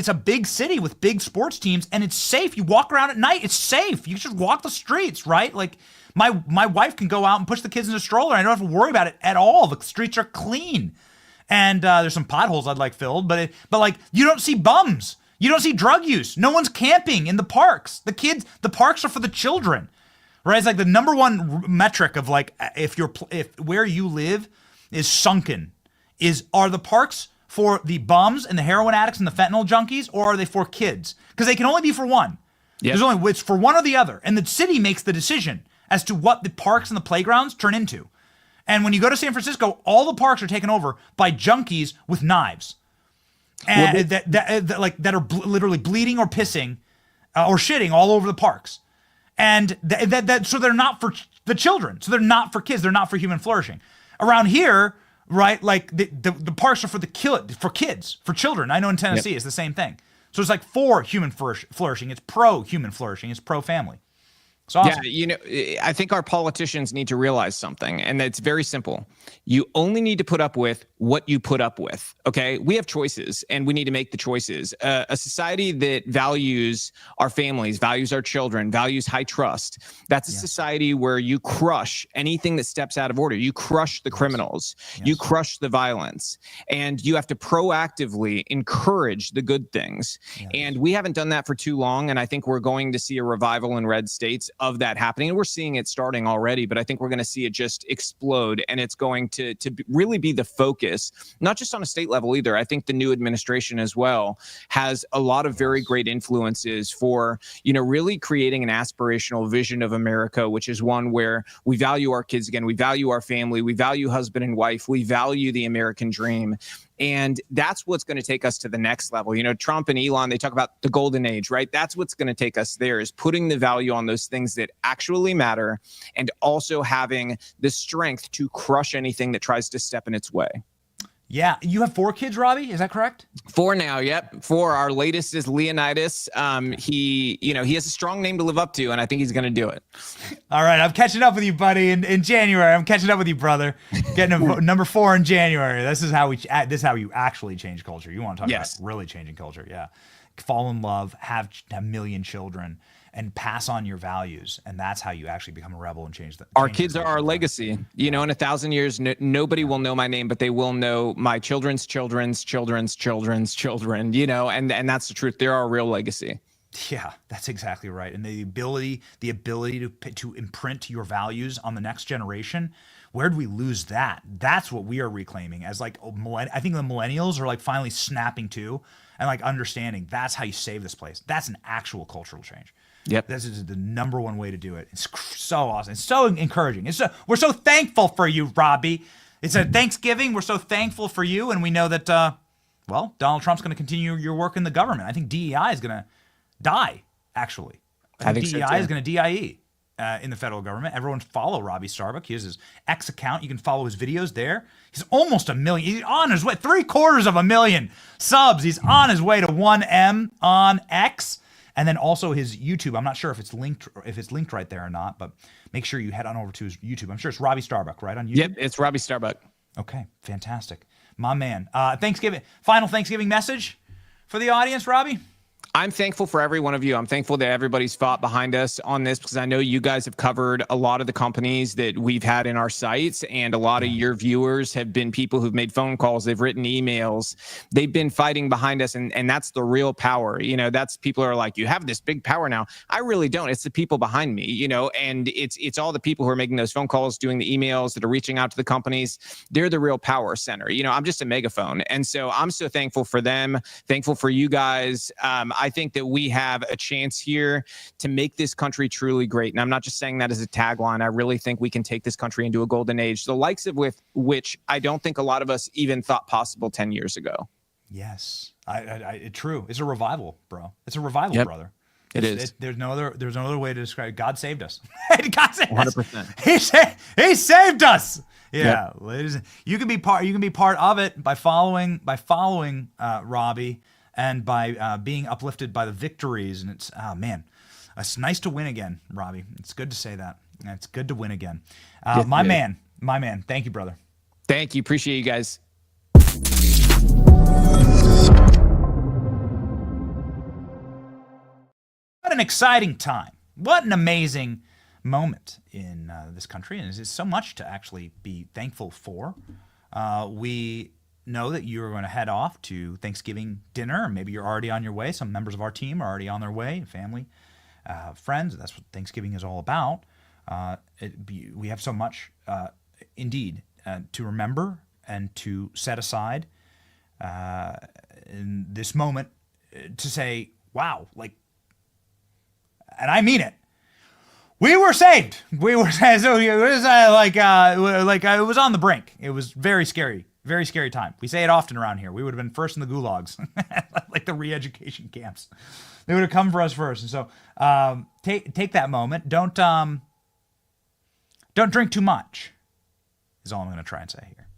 a big city with big sports teams, and it's safe. You walk around at night, it's safe. You just walk the streets, right? Like my wife can go out and push the kids in a stroller. I don't have to worry about it at all. The streets are clean. And there's some potholes I'd like filled, but you don't see bums. You don't see drug use. No one's camping in the parks. The parks are for the children, right? It's like the number one metric of if where you live is sunken, are the parks for the bums and the heroin addicts and the fentanyl junkies, or are they for kids? Because they can only be for one. Yep. It's for one or the other, and the city makes the decision as to what the parks and the playgrounds turn into. And when you go to San Francisco, all the parks are taken over by junkies with knives, and that are literally bleeding or pissing or shitting all over the parks. And so they're not for the children. So they're not for kids. They're not for human flourishing. Around here, right? Like the parks are for kids, for children. I know in Tennessee it's the same thing. So it's like for human flourishing. It's pro human flourishing. It's pro family. It's awesome. Yeah, I think our politicians need to realize something, and it's very simple. You only need to put up with what you put up with, okay? We have choices, and we need to make the choices. A society that values our families, values our children, values high trust, that's a society where you crush anything that steps out of order. You crush the criminals. You crush the violence. And you have to proactively encourage the good things. And we haven't done that for too long, and I think we're going to see a revival in red states of that happening. And we're seeing it starting already, but I think we're going to see it just explode, and it's going to really be the focus, not just on a state level either. I think the new administration as well has a lot of very great influences for, really creating an aspirational vision of America, which is one where we value our kids again, we value our family, we value husband and wife, we value the American dream. And that's what's going to take us to the next level. You know, Trump and Elon, they talk about the golden age, right? That's what's going to take us there, is putting the value on those things that actually matter, and also having the strength to crush anything that tries to step in its way. Yeah. You have 4 kids, Robbie? Is that correct? 4 now. Yep. 4. Our latest is Leonidas. He has a strong name to live up to, and I think he's going to do it. All right. I'm catching up with you, buddy, in January. I'm catching up with you, brother. Getting a number 4 in January. This is how you actually change culture. You want to talk about really changing culture. Yeah. Fall in love, have a million children, and pass on your values. And that's how you actually become a rebel and change the. Our kids are our legacy. You know, in 1,000 years, nobody will know my name, but they will know my children's children's children's children's children, you know, and that's the truth. They're our real legacy. Yeah, that's exactly right. And the ability to imprint your values on the next generation. Where do we lose that? That's what we are reclaiming as like, I think the millennials are like finally snapping to and like understanding that's how you save this place. That's an actual cultural change. Yep. This is the number one way to do it. It's so awesome. It's so encouraging. We're so thankful for you, Robbie. It's a Thanksgiving. We're so thankful for you. And we know that, Donald Trump's going to continue your work in the government. I think DEI is going to die, actually. I think DEI so too. is going to DIE in the federal government. Everyone follow Robbie Starbuck. He has his X account. You can follow his videos there. He's almost 1 million. He's on his way, 750,000 subs. He's on his way to 1M on X. And then also his YouTube. I'm not sure if it's linked right there or not, but make sure you head on over to his YouTube. I'm sure it's Robbie Starbuck, right, on YouTube? Yep, it's Robbie Starbuck. Okay, fantastic. My man. Final Thanksgiving message for the audience, Robbie? I'm thankful for every one of you. I'm thankful that everybody's fought behind us on this, because I know you guys have covered a lot of the companies that we've had in our sites, and a lot of your viewers have been people who've made phone calls, they've written emails, they've been fighting behind us, and that's the real power. You know, that's people are like, you have this big power now. I really don't. It's the people behind me, you know, and it's all the people who are making those phone calls, doing the emails, that are reaching out to the companies. They're the real power center. You know, I'm just a megaphone. And so I'm so thankful for them, thankful for you guys. I think that we have a chance here to make this country truly great. And I'm not just saying that as a tagline. I really think we can take this country into a golden age, the likes of which I don't think a lot of us even thought possible 10 years ago. Yes, true. It's a revival, bro. It's a revival, brother. It is. There's no other way to describe it. God saved us. God saved 100%. He saved us. Yeah, Yep. ladies, you can be part of it by following Robbie, and by being uplifted by the victories. And it's, oh man, it's nice to win again, Robbie. It's good to say that. It's good to win again. My man, thank you, brother. Thank you. Appreciate you guys. What an exciting time. What an amazing moment in this country. And there's so much to actually be thankful for. We know that you're going to head off to Thanksgiving dinner, or maybe you're already on your way. Some members of our team are already on their way, family, friends. That's what Thanksgiving is all about. We have so much, indeed, to remember and to set aside in this moment to say, wow, like, and I mean it. We were saved. We were saved. So it was it was on the brink. It was very scary. Very scary time. We say it often around here. We would have been first in the gulags, like the re-education camps. They would have come for us first. And so take that moment. Don't drink too much, is all I'm going to try and say here.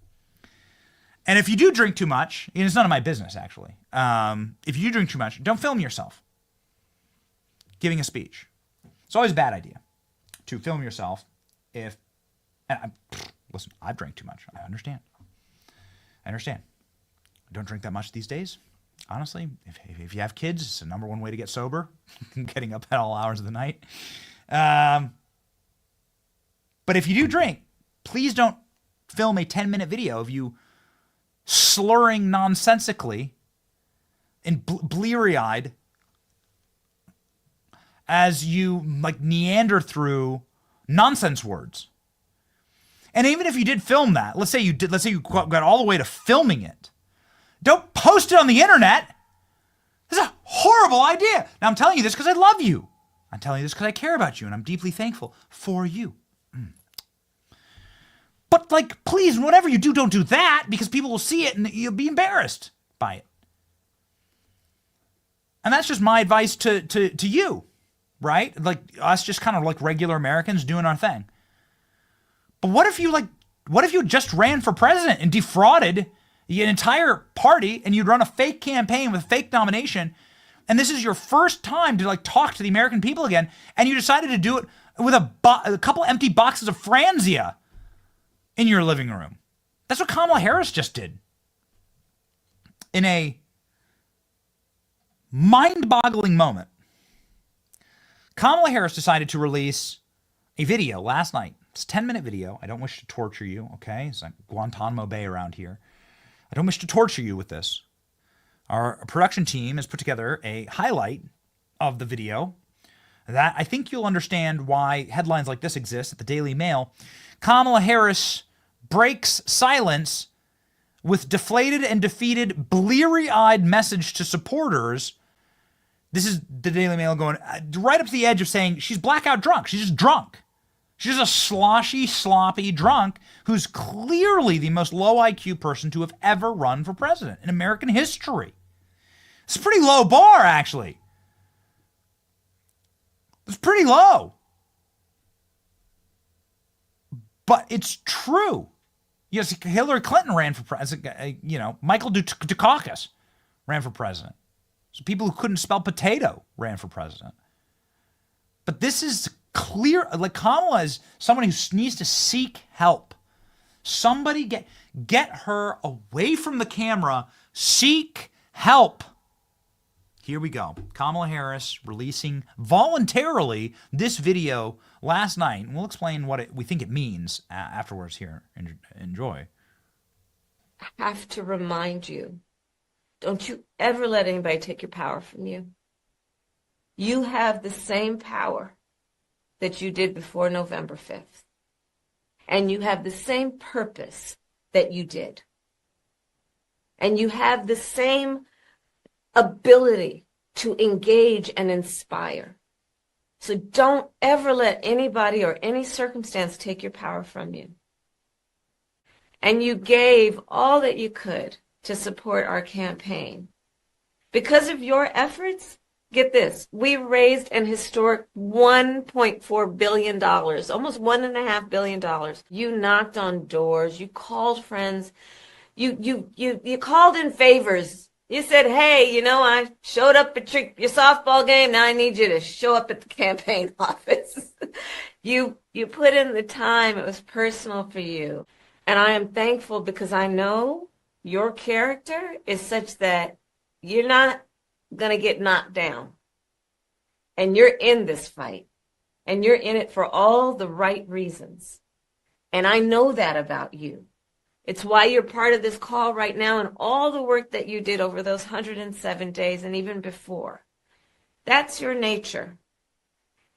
And if you do drink too much, and it's none of my business, actually. If you do drink too much, don't film yourself giving a speech. It's always a bad idea to film yourself listen, I've drank too much. I understand. I don't drink that much these days. Honestly, if you have kids, it's the number one way to get sober, getting up at all hours of the night. But if you do drink, please don't film a 10-minute video of you slurring nonsensically and bleary-eyed as you like meander through nonsense words. And even if you did film that, let's say you got all the way to filming it, don't post it on the internet. This is a horrible idea. Now I'm telling you this because I love you. I'm telling you this because I care about you and I'm deeply thankful for you. But like, please, whatever you do, don't do that, because people will see it and you'll be embarrassed by it. And that's just my advice to you, right? Like us just kind of like regular Americans doing our thing. But what if you just ran for president and defrauded an entire party and you'd run a fake campaign with a fake nomination, and this is your first time to like talk to the American people again, and you decided to do it with a couple empty boxes of Franzia in your living room? That's what Kamala Harris just did. In a mind-boggling moment, Kamala Harris decided to release a video last night. It's a 10-minute video. I don't wish to torture you, okay? It's like Guantanamo Bay around here. I don't wish to torture you with this. Our production team has put together a highlight of the video that I think you'll understand why headlines like this exist at the Daily Mail. Kamala Harris breaks silence with deflated and defeated, bleary-eyed message to supporters. This is the Daily Mail going right up to the edge of saying she's blackout drunk. She's just drunk. She's a sloshy, sloppy drunk who's clearly the most low IQ person to have ever run for president in American history. It's a pretty low bar, actually. It's pretty low. But it's true. Yes, Hillary Clinton ran for president. Michael Dukakis ran for president. So people who couldn't spell potato ran for president. But this is clear. Like, Kamala is someone who needs to seek help. Somebody get her away from the camera. Seek help. Here we go. Kamala Harris releasing voluntarily this video last night. And we'll explain what we think it means afterwards here. Enjoy. I have to remind you, don't you ever let anybody take your power from you. You have the same power that you did before November 5th. And you have the same purpose that you did. And you have the same ability to engage and inspire. So don't ever let anybody or any circumstance take your power from you. And you gave all that you could to support our campaign. Because of your efforts, get this, we raised an historic $1.4 billion, almost $1.5 billion. You knocked on doors, you called friends, you called in favors. You said, hey, I showed up at your softball game. Now I need you to show up at the campaign office. You put in the time. It was personal for you. And I am thankful because I know your character is such that you're not going to get knocked down. And you're in this fight. And you're in it for all the right reasons. And I know that about you. It's why you're part of this call right now and all the work that you did over those 107 days and even before. That's your nature.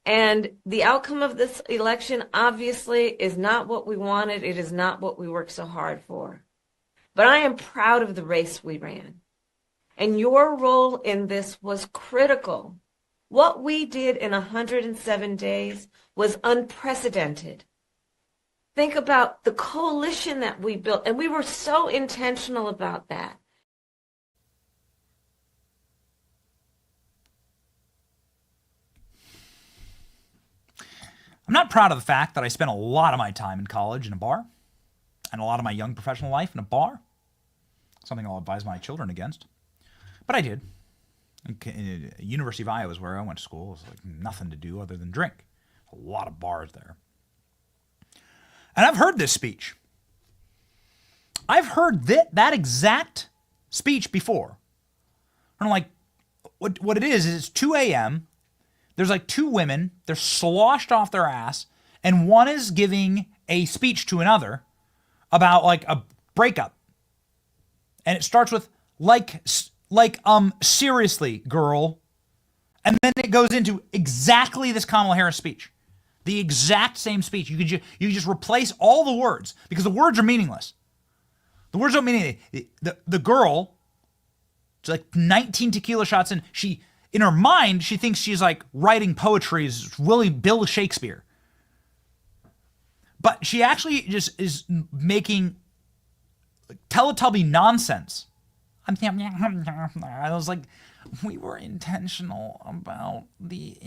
And the outcome of this election obviously is not what we wanted. It is not what we worked so hard for. But I am proud of the race we ran. And your role in this was critical. What we did in 107 days was unprecedented. Think about the coalition that we built, and we were so intentional about that. I'm not proud of the fact that I spent a lot of my time in college in a bar and a lot of my young professional life in a bar, something I'll advise my children against. But I did. University of Iowa is where I went to school. It was like nothing to do other than drink. A lot of bars there. And I've heard this speech. I've heard that exact speech before. And I'm like, what it is it's 2 a.m. There's like two women. They're sloshed off their ass. And one is giving a speech to another about like a breakup. And it starts with seriously, girl. And then it goes into exactly this Kamala Harris speech. The exact same speech. You could just replace all the words because the words are meaningless. The words don't mean anything. The girl, it's like 19 tequila shots in. In her mind, she thinks she's like writing poetry as Bill Shakespeare. But she actually just is making Teletubby nonsense. I was like, we were intentional about the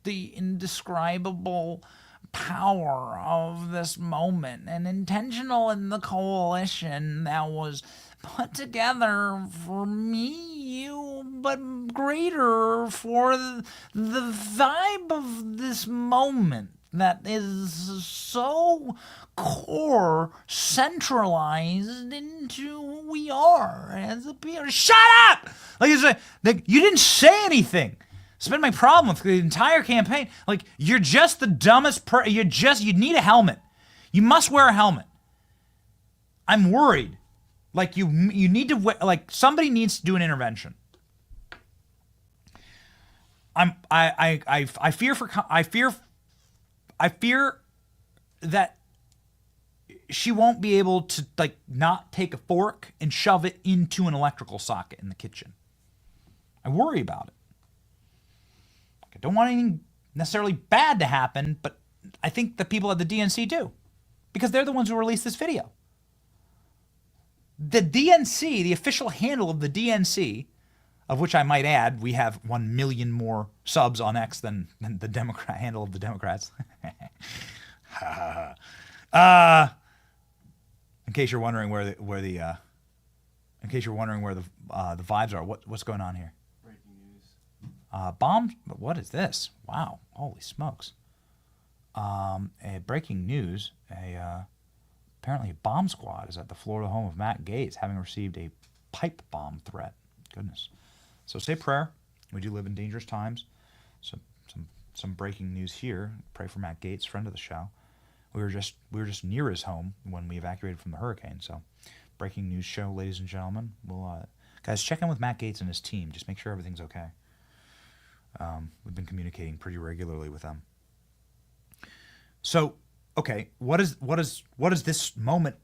indescribable power of this moment, and intentional in the coalition that was put together for me, you, but greater for the vibe of this moment that is so core centralized into who we are as a people. Shut up! Like you didn't say anything. It's been my problem with the entire campaign. Like, you're just the dumbest you need a helmet. You must wear a helmet. I'm worried. Like, you need to like, somebody needs to do an intervention. I fear that she won't be able to, like, not take a fork and shove it into an electrical socket in the kitchen. I worry about it. I don't want anything necessarily bad to happen, but I think the people at the DNC do, because they're the ones who released this video. The DNC, the official handle of the DNC, of which I might add, we have 1 million more subs on X than the Democrat handle of the Democrats. In case you're wondering where the vibes are, what's going on here? Bomb. What is this? Wow! Holy smokes! Breaking news. Apparently a bomb squad is at the Florida home of Matt Gaetz, having received a pipe bomb threat. Goodness. So say prayer. We do live in dangerous times. Some breaking news here. Pray for Matt Gaetz, friend of the show. We were just near his home when we evacuated from the hurricane. So, breaking news show, ladies and gentlemen. We'll guys, check in with Matt Gaetz and his team. Just make sure everything's okay. We've been communicating pretty regularly with them. So, okay, what does this moment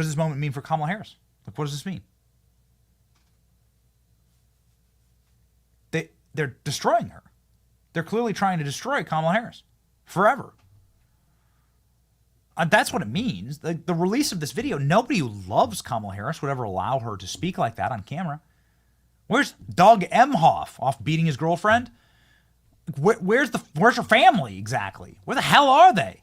mean for Kamala Harris? Like, what does this mean? They're destroying her. They're clearly trying to destroy Kamala Harris forever. That's what it means. The release of this video, nobody who loves Kamala Harris would ever allow her to speak like that on camera. Where's Doug Emhoff off beating his girlfriend? Where's her family exactly? Where the hell are they?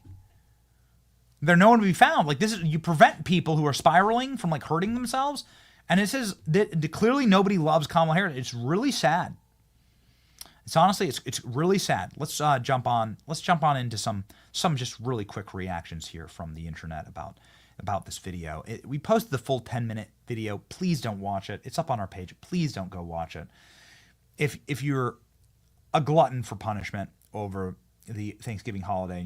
They're nowhere to be found. Like, you prevent people who are spiraling from, like, hurting themselves. And it says that clearly nobody loves Kamala Harris. It's really sad. It's honestly, it's really sad. Let's jump on into some just really quick reactions here from the internet about this video. We posted the full 10-minute video. Please don't watch it. It's up on our page. Please don't go watch it. If you're a glutton for punishment over the Thanksgiving holiday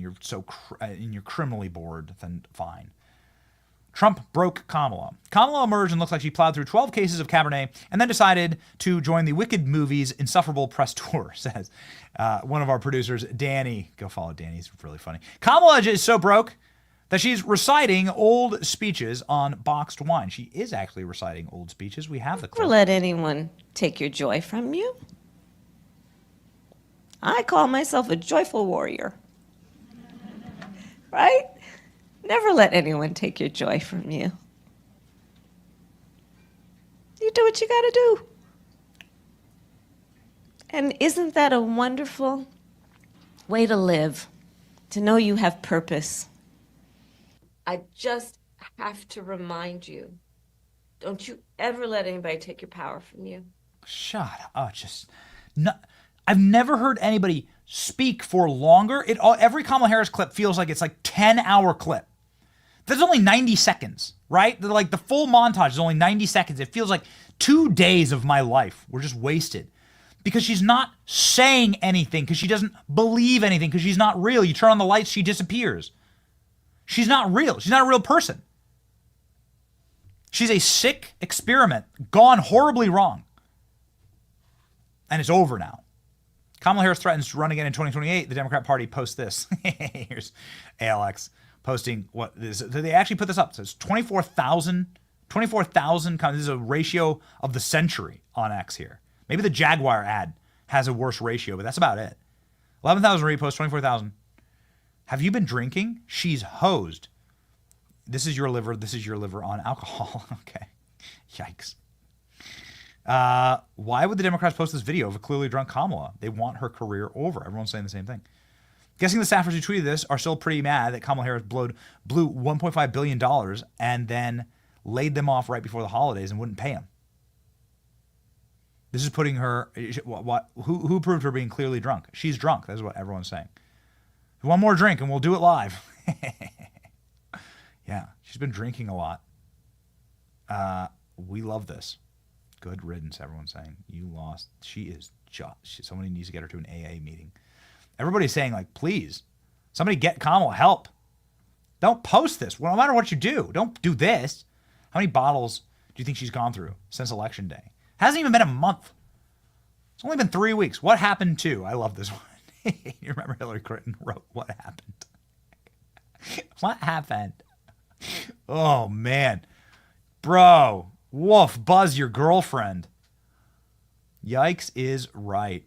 and you're criminally bored, then fine. Trump broke Kamala. Kamala emerged and looks like she plowed through 12 cases of Cabernet and then decided to join the Wicked Movies Insufferable Press Tour, says one of our producers, Danny. Go follow Danny. He's really funny. Kamala is so broke that she's reciting old speeches on boxed wine. She is actually reciting old speeches. We have the clip. Never let anyone take your joy from you. I call myself a joyful warrior. Right? Never let anyone take your joy from you. You do what you gotta do. And isn't that a wonderful way to live? To know you have purpose. I just have to remind you, don't you ever let anybody take your power from you. Shut up. I've never heard anybody speak for longer. Every Kamala Harris clip feels like it's like 10-hour clip. There's only 90 seconds, right? Like, the full montage is only 90 seconds. It feels like 2 days of my life were just wasted because she's not saying anything, because she doesn't believe anything, because she's not real. You turn on the lights, she disappears. She's not real. She's not a real person. She's a sick experiment gone horribly wrong. And it's over now. Kamala Harris threatens to run again in 2028. The Democrat Party posts this. Here's ALX posting what this. They actually put this up. It says 24,000. This is a ratio of the century on X here. Maybe the Jaguar ad has a worse ratio, but that's about it. 11,000 reposts, 24,000. Have you been drinking? She's hosed. This is your liver. This is your liver on alcohol. Okay. Yikes. Why would the Democrats post this video of a clearly drunk Kamala? They want her career over. Everyone's saying the same thing. Guessing the staffers who tweeted this are still pretty mad that Kamala Harris blew $1.5 billion and then laid them off right before the holidays and wouldn't pay them. This is putting her, who proved her being clearly drunk? She's drunk. That's what everyone's saying. One more drink and we'll do it live. Yeah, she's been drinking a lot. We love this. Good riddance, everyone's saying. You lost. She is just, somebody needs to get her to an AA meeting. Everybody's saying, like, please, somebody get Kamala help. Don't post this. Well, no matter what you do, don't do this. How many bottles do you think she's gone through since Election Day? Hasn't even been a month. It's only been 3 weeks. What happened to? I love this one. You remember Hillary Clinton wrote, what happened? What happened? Oh, man. Bro. Woof. Buzz your girlfriend. Yikes is right.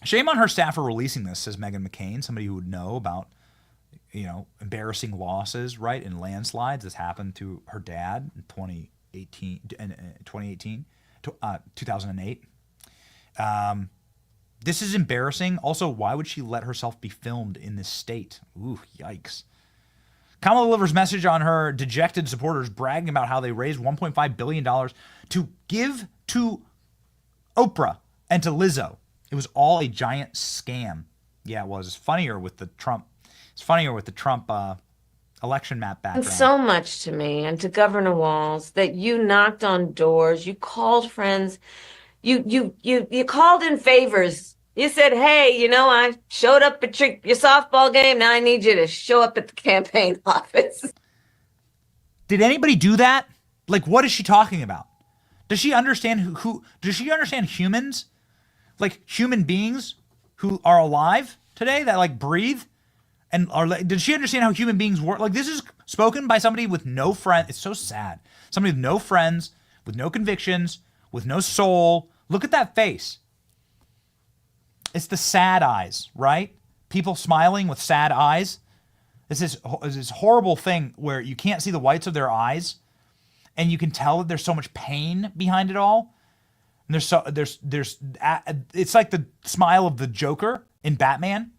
Shame on her staff for releasing this, says Meghan McCain, somebody who would know about, embarrassing losses, right, in landslides. This happened to her dad in 2008. This is embarrassing. Also, why would she let herself be filmed in this state? Ooh, yikes. Kamala delivers message on her dejected supporters, bragging about how they raised $1.5 billion to give to Oprah and to Lizzo. It was all a giant scam. Yeah, it was. It's funnier with the Trump election map background. And so much to me and to Governor Walz that you knocked on doors, you called friends, you called in favors. You said, hey, I showed up at your softball game. Now I need you to show up at the campaign office. Did anybody do that? Like, what is she talking about? Does she understand does she understand humans? Like human beings who are alive today that like breathe and are like, did she understand how human beings work? Like this is spoken by somebody with no friends. It's so sad. Somebody with no friends, with no convictions, with no soul. Look at that face. It's the sad eyes, right? People smiling with sad eyes. It's this horrible thing where you can't see the whites of their eyes and you can tell that there's so much pain behind it all. And it's like the smile of the Joker in Batman,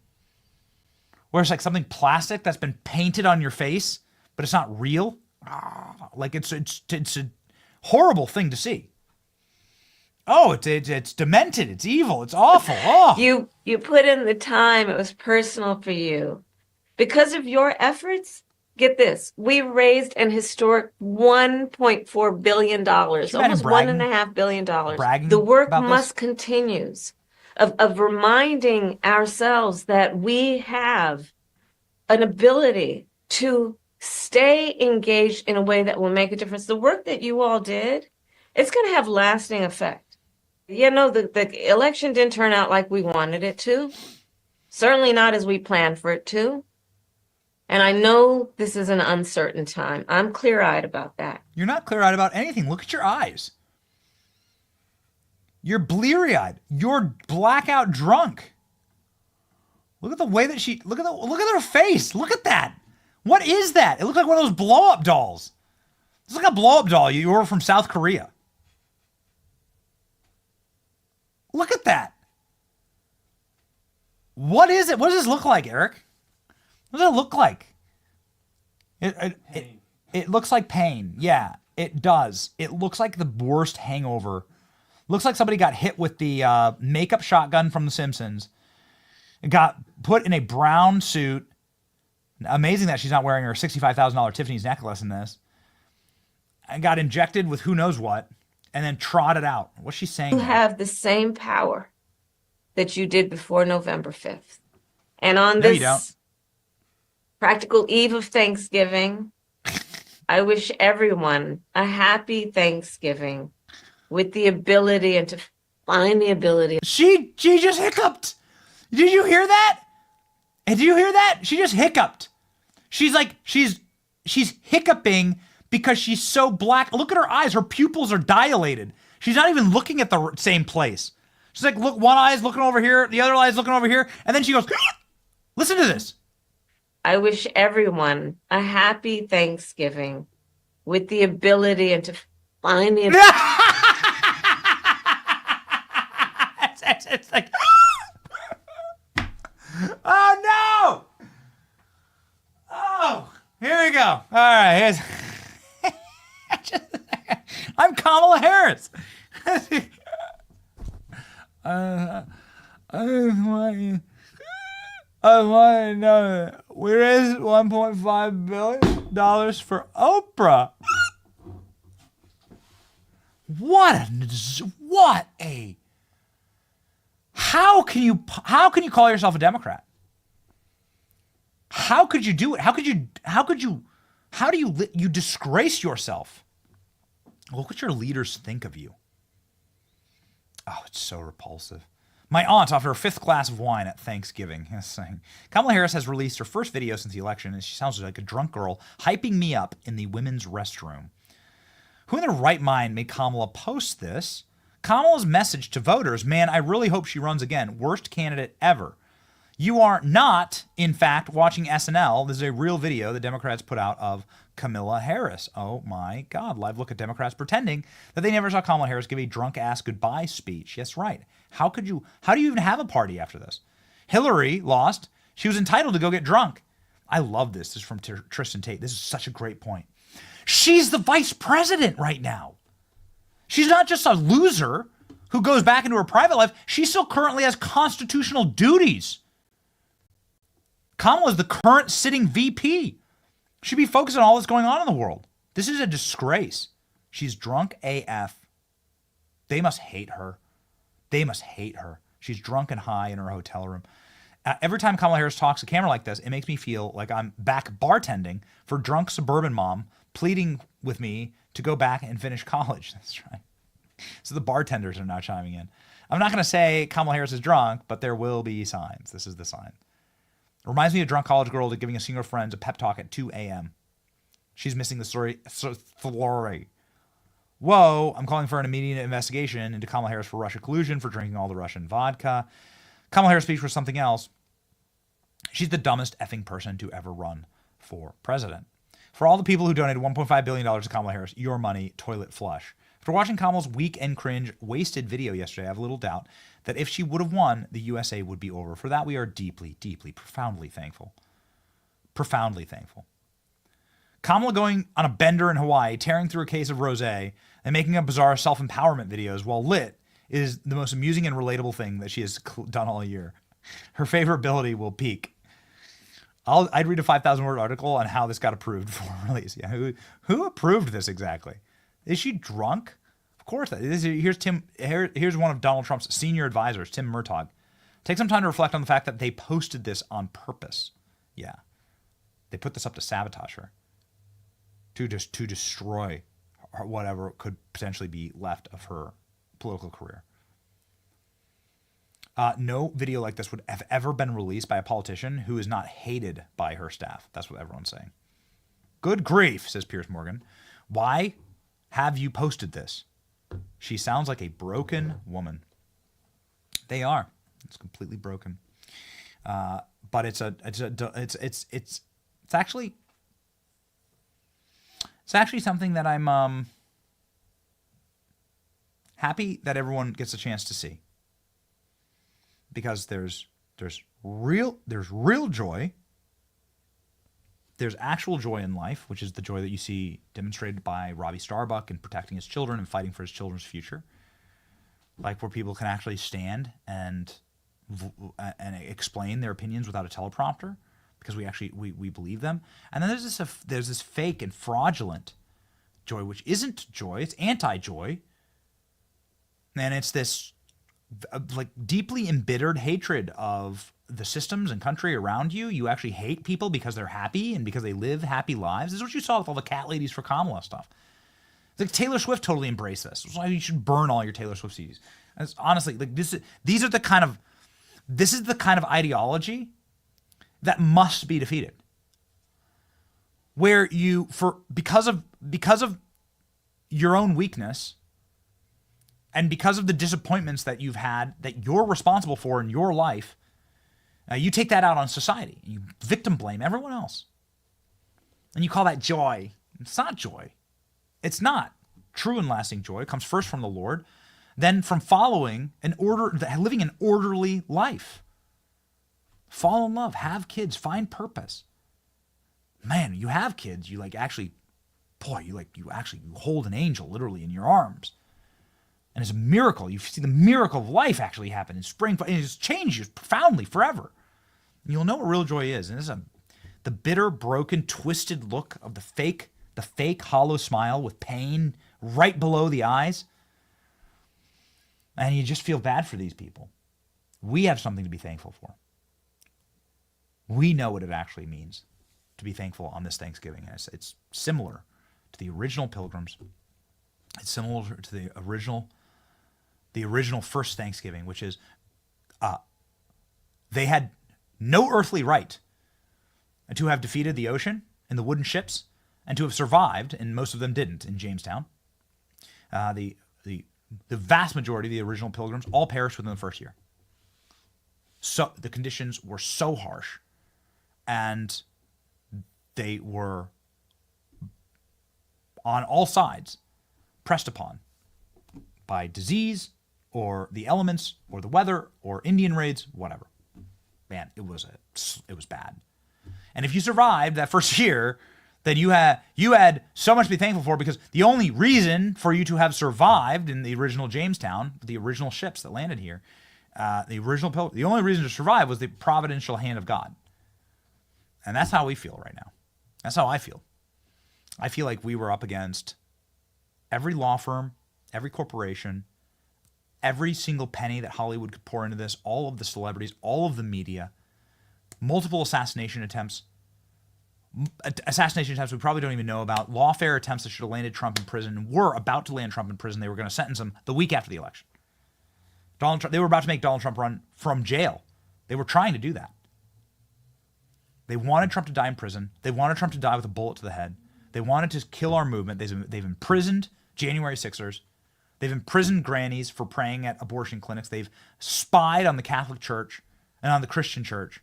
where it's like something plastic that's been painted on your face, but it's not real. Like it's a horrible thing to see. Oh, it's demented. It's evil. It's awful. Oh. You put in the time. It was personal for you. Because of your efforts, get this, we raised an historic $1.4 billion, almost $1.5 billion. The work must continue of reminding ourselves that we have an ability to stay engaged in a way that will make a difference. The work that you all did, it's going to have lasting effect. The election didn't turn out like we wanted it to. Certainly not as we planned for it to. And I know this is an uncertain time. I'm clear-eyed about that. You're not clear-eyed about anything. Look at your eyes. You're bleary-eyed. You're blackout drunk. Look at the way that look at her face. Look at that. What is that? It looks like one of those blow-up dolls. It's like a blow-up doll you ordered from South Korea. Look at that. What is it? What does this look like, Eric? What does it look like? It looks like pain. Yeah, it does. It looks like the worst hangover. Looks like somebody got hit with the makeup shotgun from The Simpsons. It got put in a brown suit. Amazing that she's not wearing her $65,000 Tiffany's necklace in this. And got injected with who knows what. And then trotted out. What's she saying? You have the same power that you did before November 5th. And on this practical eve of Thanksgiving, I wish everyone a happy Thanksgiving with the ability and to find the ability. She just hiccuped. Did you hear that? Did you hear that? She just hiccuped. She's hiccuping because she's so black. Look at her eyes. Her pupils are dilated. She's not even looking at the same place. She's like, look, one eye's looking over here. The other eye's looking over here. And then she goes, listen to this. I wish everyone a happy Thanksgiving with the ability and to find the it's like, oh no! Oh, here we go. All right, here's. I'm Kamala Harris. I want to know that we raised $1.5 billion for Oprah. What a how can you call yourself a Democrat? How could you do it? How do you disgrace yourself? Look what your leaders think of you. Oh, it's so repulsive. My aunt, after her 5th glass of wine at Thanksgiving, is saying, Kamala Harris has released her first video since the election, and she sounds like a drunk girl hyping me up in the women's restroom. Who in their right mind made Kamala post this? Kamala's message to voters, man, I really hope she runs again. Worst candidate ever. You are not, in fact, watching SNL. This is a real video the Democrats put out of Kamala Harris. Oh my God. Live look at Democrats pretending that they never saw Kamala Harris give a drunk-ass goodbye speech. Yes, right. How do you even have a party after this? Hillary lost. She was entitled to go get drunk. I love this. This is from Tristan Tate. This is such a great point. She's the vice president right now. She's not just a loser who goes back into her private life. She still currently has constitutional duties. Kamala is the current sitting VP. She'd be focused on all that's going on in the world. This is a disgrace. She's drunk AF. They must hate her. They must hate her. She's drunk and high in her hotel room. Every time Kamala Harris talks to camera like this, it makes me feel like I'm back bartending for drunk suburban mom pleading with me to go back and finish college. That's right. So the bartenders are now chiming in. I'm not going to say Kamala Harris is drunk, but there will be signs. This is the sign. Reminds me of a drunk college girl giving a single friend a pep talk at 2 a.m. She's missing the story. Whoa, I'm calling for an immediate investigation into Kamala Harris for Russia collusion for drinking all the Russian vodka. Kamala Harris speaks for something else. She's the dumbest effing person to ever run for president. For all the people who donated $1.5 billion to Kamala Harris, your money, toilet flush. After watching Kamala's weak and cringe, wasted video yesterday, I have little doubt that if she would have won, the USA would be over. For that, we are deeply, deeply, profoundly thankful. Profoundly thankful. Kamala going on a bender in Hawaii, tearing through a case of rosé, and making up bizarre self-empowerment videos while lit is the most amusing and relatable thing that she has done all year. Her favorability will peak. I'd read a 5,000-word article on how this got approved for release. Yeah, who approved this exactly? Is she drunk? Of course. Here's one of Donald Trump's senior advisors, Tim Murtaugh. Take some time to reflect on the fact that they posted this on purpose. Yeah. They put this up to sabotage her. To destroy whatever could potentially be left of her political career. No video like this would have ever been released by a politician who is not hated by her staff. That's what everyone's saying. Good grief, says Piers Morgan. Why have you posted this? She sounds like a broken woman. They are. It's completely broken. But it's actually something that I'm happy that everyone gets a chance to see. Because there's real joy. There's actual joy in life, which is the joy that you see demonstrated by Robbie Starbuck in protecting his children and fighting for his children's future. Like where people can actually stand and explain their opinions without a teleprompter because we believe them. And then there's this fake and fraudulent joy, which isn't joy. It's anti-joy. And it's this like deeply embittered hatred of the systems and country around you. You actually hate people because they're happy and because they live happy lives. This is what you saw with all the cat ladies for Kamala stuff. Like Taylor Swift totally embraced this. It's why you should burn all your Taylor Swift CDs. And honestly, like this is the kind of ideology that must be defeated. Where you because of your own weakness and because of the disappointments that you've had that you're responsible for in your life, You take that out on society. You victim blame everyone else. And you call that joy. It's not joy. It's not. True and lasting joy comes first from the Lord, then from following living an orderly life. Fall in love, have kids, find purpose. Man, you have kids, you actually hold an angel literally in your arms. And it's a miracle. You see the miracle of life actually happen in spring. And it just changes you profoundly forever. And you'll know what real joy is. And this is the bitter, broken, twisted look of the fake hollow smile with pain right below the eyes. And you just feel bad for these people. We have something to be thankful for. We know what it actually means to be thankful on this Thanksgiving. It's similar to the original Pilgrims. It's similar to the original first Thanksgiving, which is they had no earthly right to have defeated the ocean and the wooden ships and to have survived, and most of them didn't in Jamestown. The vast majority of the original Pilgrims all perished within the first year. So the conditions were so harsh, and they were on all sides pressed upon by disease or the elements or the weather or Indian raids, whatever. Man, it was bad. And if you survived that first year, then you had so much to be thankful for, because the only reason for you to have survived in the original Jamestown, the original ships that landed here, the only reason to survive was the providential hand of God. And that's how we feel right now. That's how I feel. I feel like we were up against every law firm, every corporation, every single penny that Hollywood could pour into this, all of the celebrities, all of the media, multiple assassination attempts we probably don't even know about, lawfare attempts that should have landed Trump in prison and were about to land Trump in prison. They were going to sentence him the week after the election. They were about to make Donald Trump run from jail. They were trying to do that. They wanted Trump to die in prison. They wanted Trump to die with a bullet to the head. They wanted to kill our movement. They've imprisoned January 6ers. They've imprisoned grannies for praying at abortion clinics. They've spied on the Catholic Church and on the Christian Church.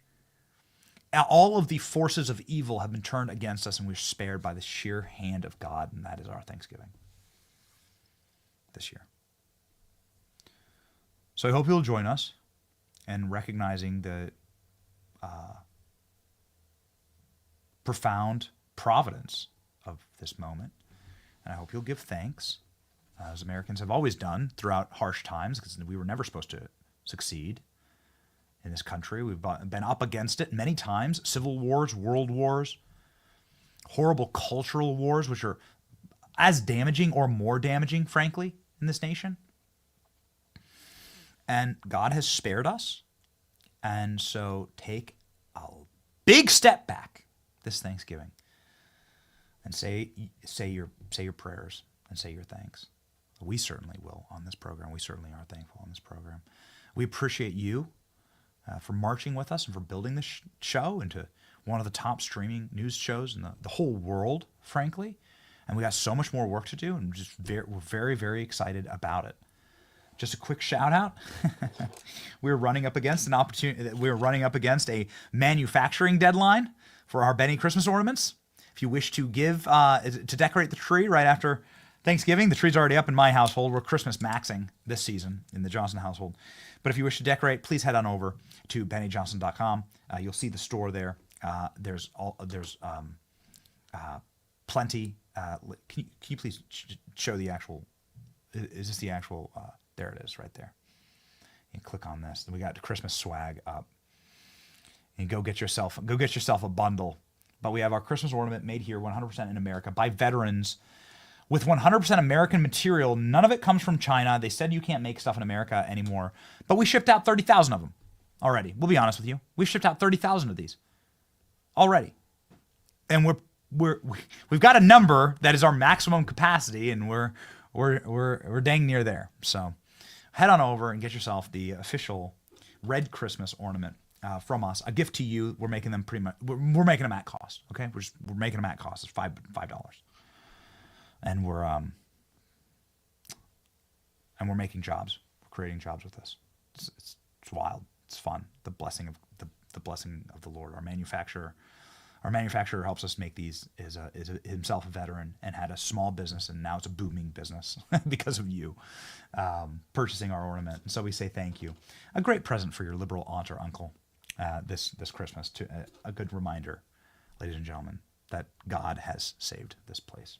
All of the forces of evil have been turned against us, and we're spared by the sheer hand of God, and that is our Thanksgiving this year. So I hope you'll join us in recognizing the profound providence of this moment. And I hope you'll give thanks, as Americans have always done throughout harsh times, because we were never supposed to succeed in this country. We've been up against it many times. Civil wars, world wars, horrible cultural wars, which are as damaging or more damaging, frankly, in this nation. And God has spared us. And so take a big step back this Thanksgiving and say your prayers and say your thanks. We certainly will on this program. We certainly are thankful on this program. We appreciate you for marching with us and for building this show into one of the top streaming news shows in the whole world, frankly. And we got so much more work to do, and we're very, very excited about it. Just a quick shout out. We're running up against an opportunity. We're running up against a manufacturing deadline for our Benny Christmas ornaments. If you wish to give to decorate the tree right after Thanksgiving, the tree's already up in my household. We're Christmas maxing this season in the Johnson household. But if you wish to decorate, please head on over to bennyjohnson.com. You'll see the store there. There's plenty. Can you please show the actual? Is this the actual? There it is, right there. You click on this. We got the Christmas swag up. And go get yourself a bundle. But we have our Christmas ornament made here 100% in America by veterans with 100% American material. None of it comes from China. They said you can't make stuff in America anymore. But we shipped out 30,000 of them already. We'll be honest with you. We've shipped out 30,000 of these already. And we've got a number that is our maximum capacity, and we're dang near there. So head on over and get yourself the official red Christmas ornament from us. A gift to you. We're making them pretty much. We're making them at cost. Okay, we're making them at cost. It's $5, and we're making jobs. We're creating jobs with this. It's wild. It's fun. The blessing of the blessing of the Lord. Our manufacturer helps us make these, is himself a veteran and had a small business, and now it's a booming business because of you purchasing our ornament. And so we say thank you. A great present for your liberal aunt or uncle this Christmas. A good reminder, ladies and gentlemen, that God has saved this place.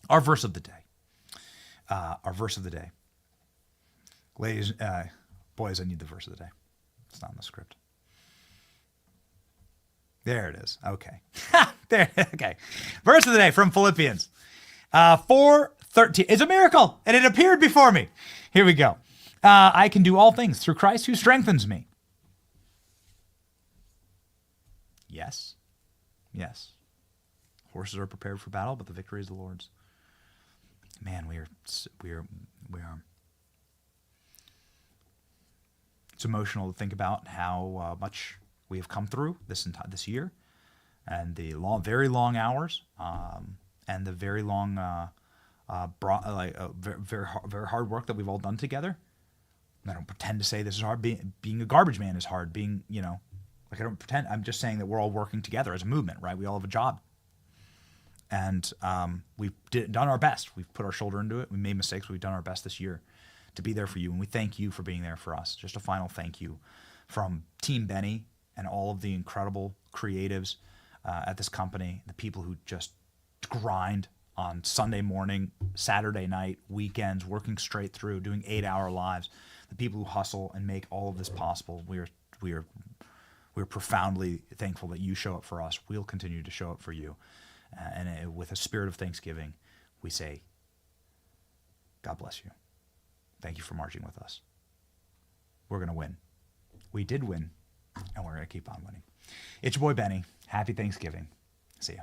Our verse of the day. Ladies, boys, I need the verse of the day. It's not in the script. There it is. Okay. Okay. Verse of the day from Philippians 4:13. It's a miracle, and it appeared before me. Here we go. I can do all things through Christ who strengthens me. Yes. Yes. Horses are prepared for battle, but the victory is the Lord's. Man, we are. It's emotional to think about how much we have come through this year, and the very long hours, and the very long, very hard work that we've all done together. I don't pretend to say this is hard. Being a garbage man is hard. I don't pretend. I'm just saying that we're all working together as a movement, right? We all have a job, and we've done our best. We've put our shoulder into it. We made mistakes, but we've done our best this year to be there for you, and we thank you for being there for us. Just a final thank you from Team Benny and all of the incredible creatives at this company, the people who just grind on Sunday morning, Saturday night, weekends, working straight through, doing 8-hour lives, the people who hustle and make all of this possible. We're profoundly thankful that you show up for us. We'll continue to show up for you. And with a spirit of thanksgiving, we say, God bless you. Thank you for marching with us. We're going to win. We did win, and we're going to keep on winning. It's your boy, Benny. Happy Thanksgiving. See ya.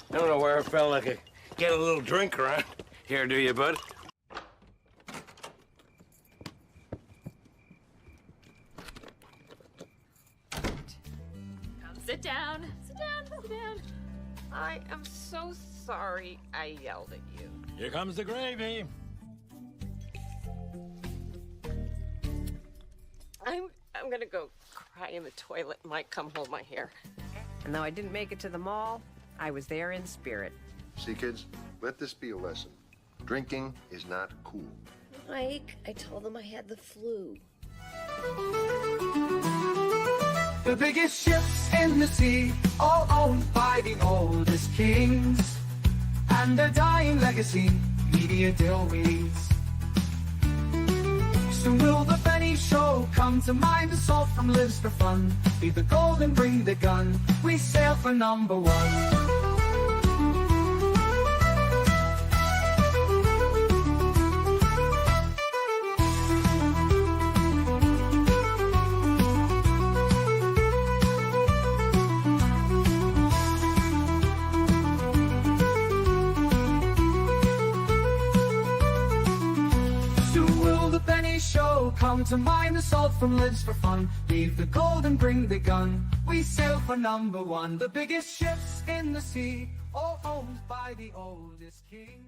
I don't know where I felt like I get a little drink around here, do you, bud? Come sit down. Sit down. Sit down. I am so sorry I yelled at you. Here comes the gravy. I'm gonna go cry in the toilet. Mike, come hold my hair. And though I didn't make it to the mall, I was there in spirit. See, kids, let this be a lesson. Drinking is not cool. Mike, I told them I had the flu. The biggest ships in the sea, all owned by the oldest kings. And their dying legacy, media deal weeds. Soon will the Benny Show come to mind. The salt from lives for fun. Be the gold and bring the gun. We sail for #1. Show come to mind. The salt from lives for fun. Leave the gold and bring the gun. We sail for #1. The biggest ships in the sea, all owned by the oldest king.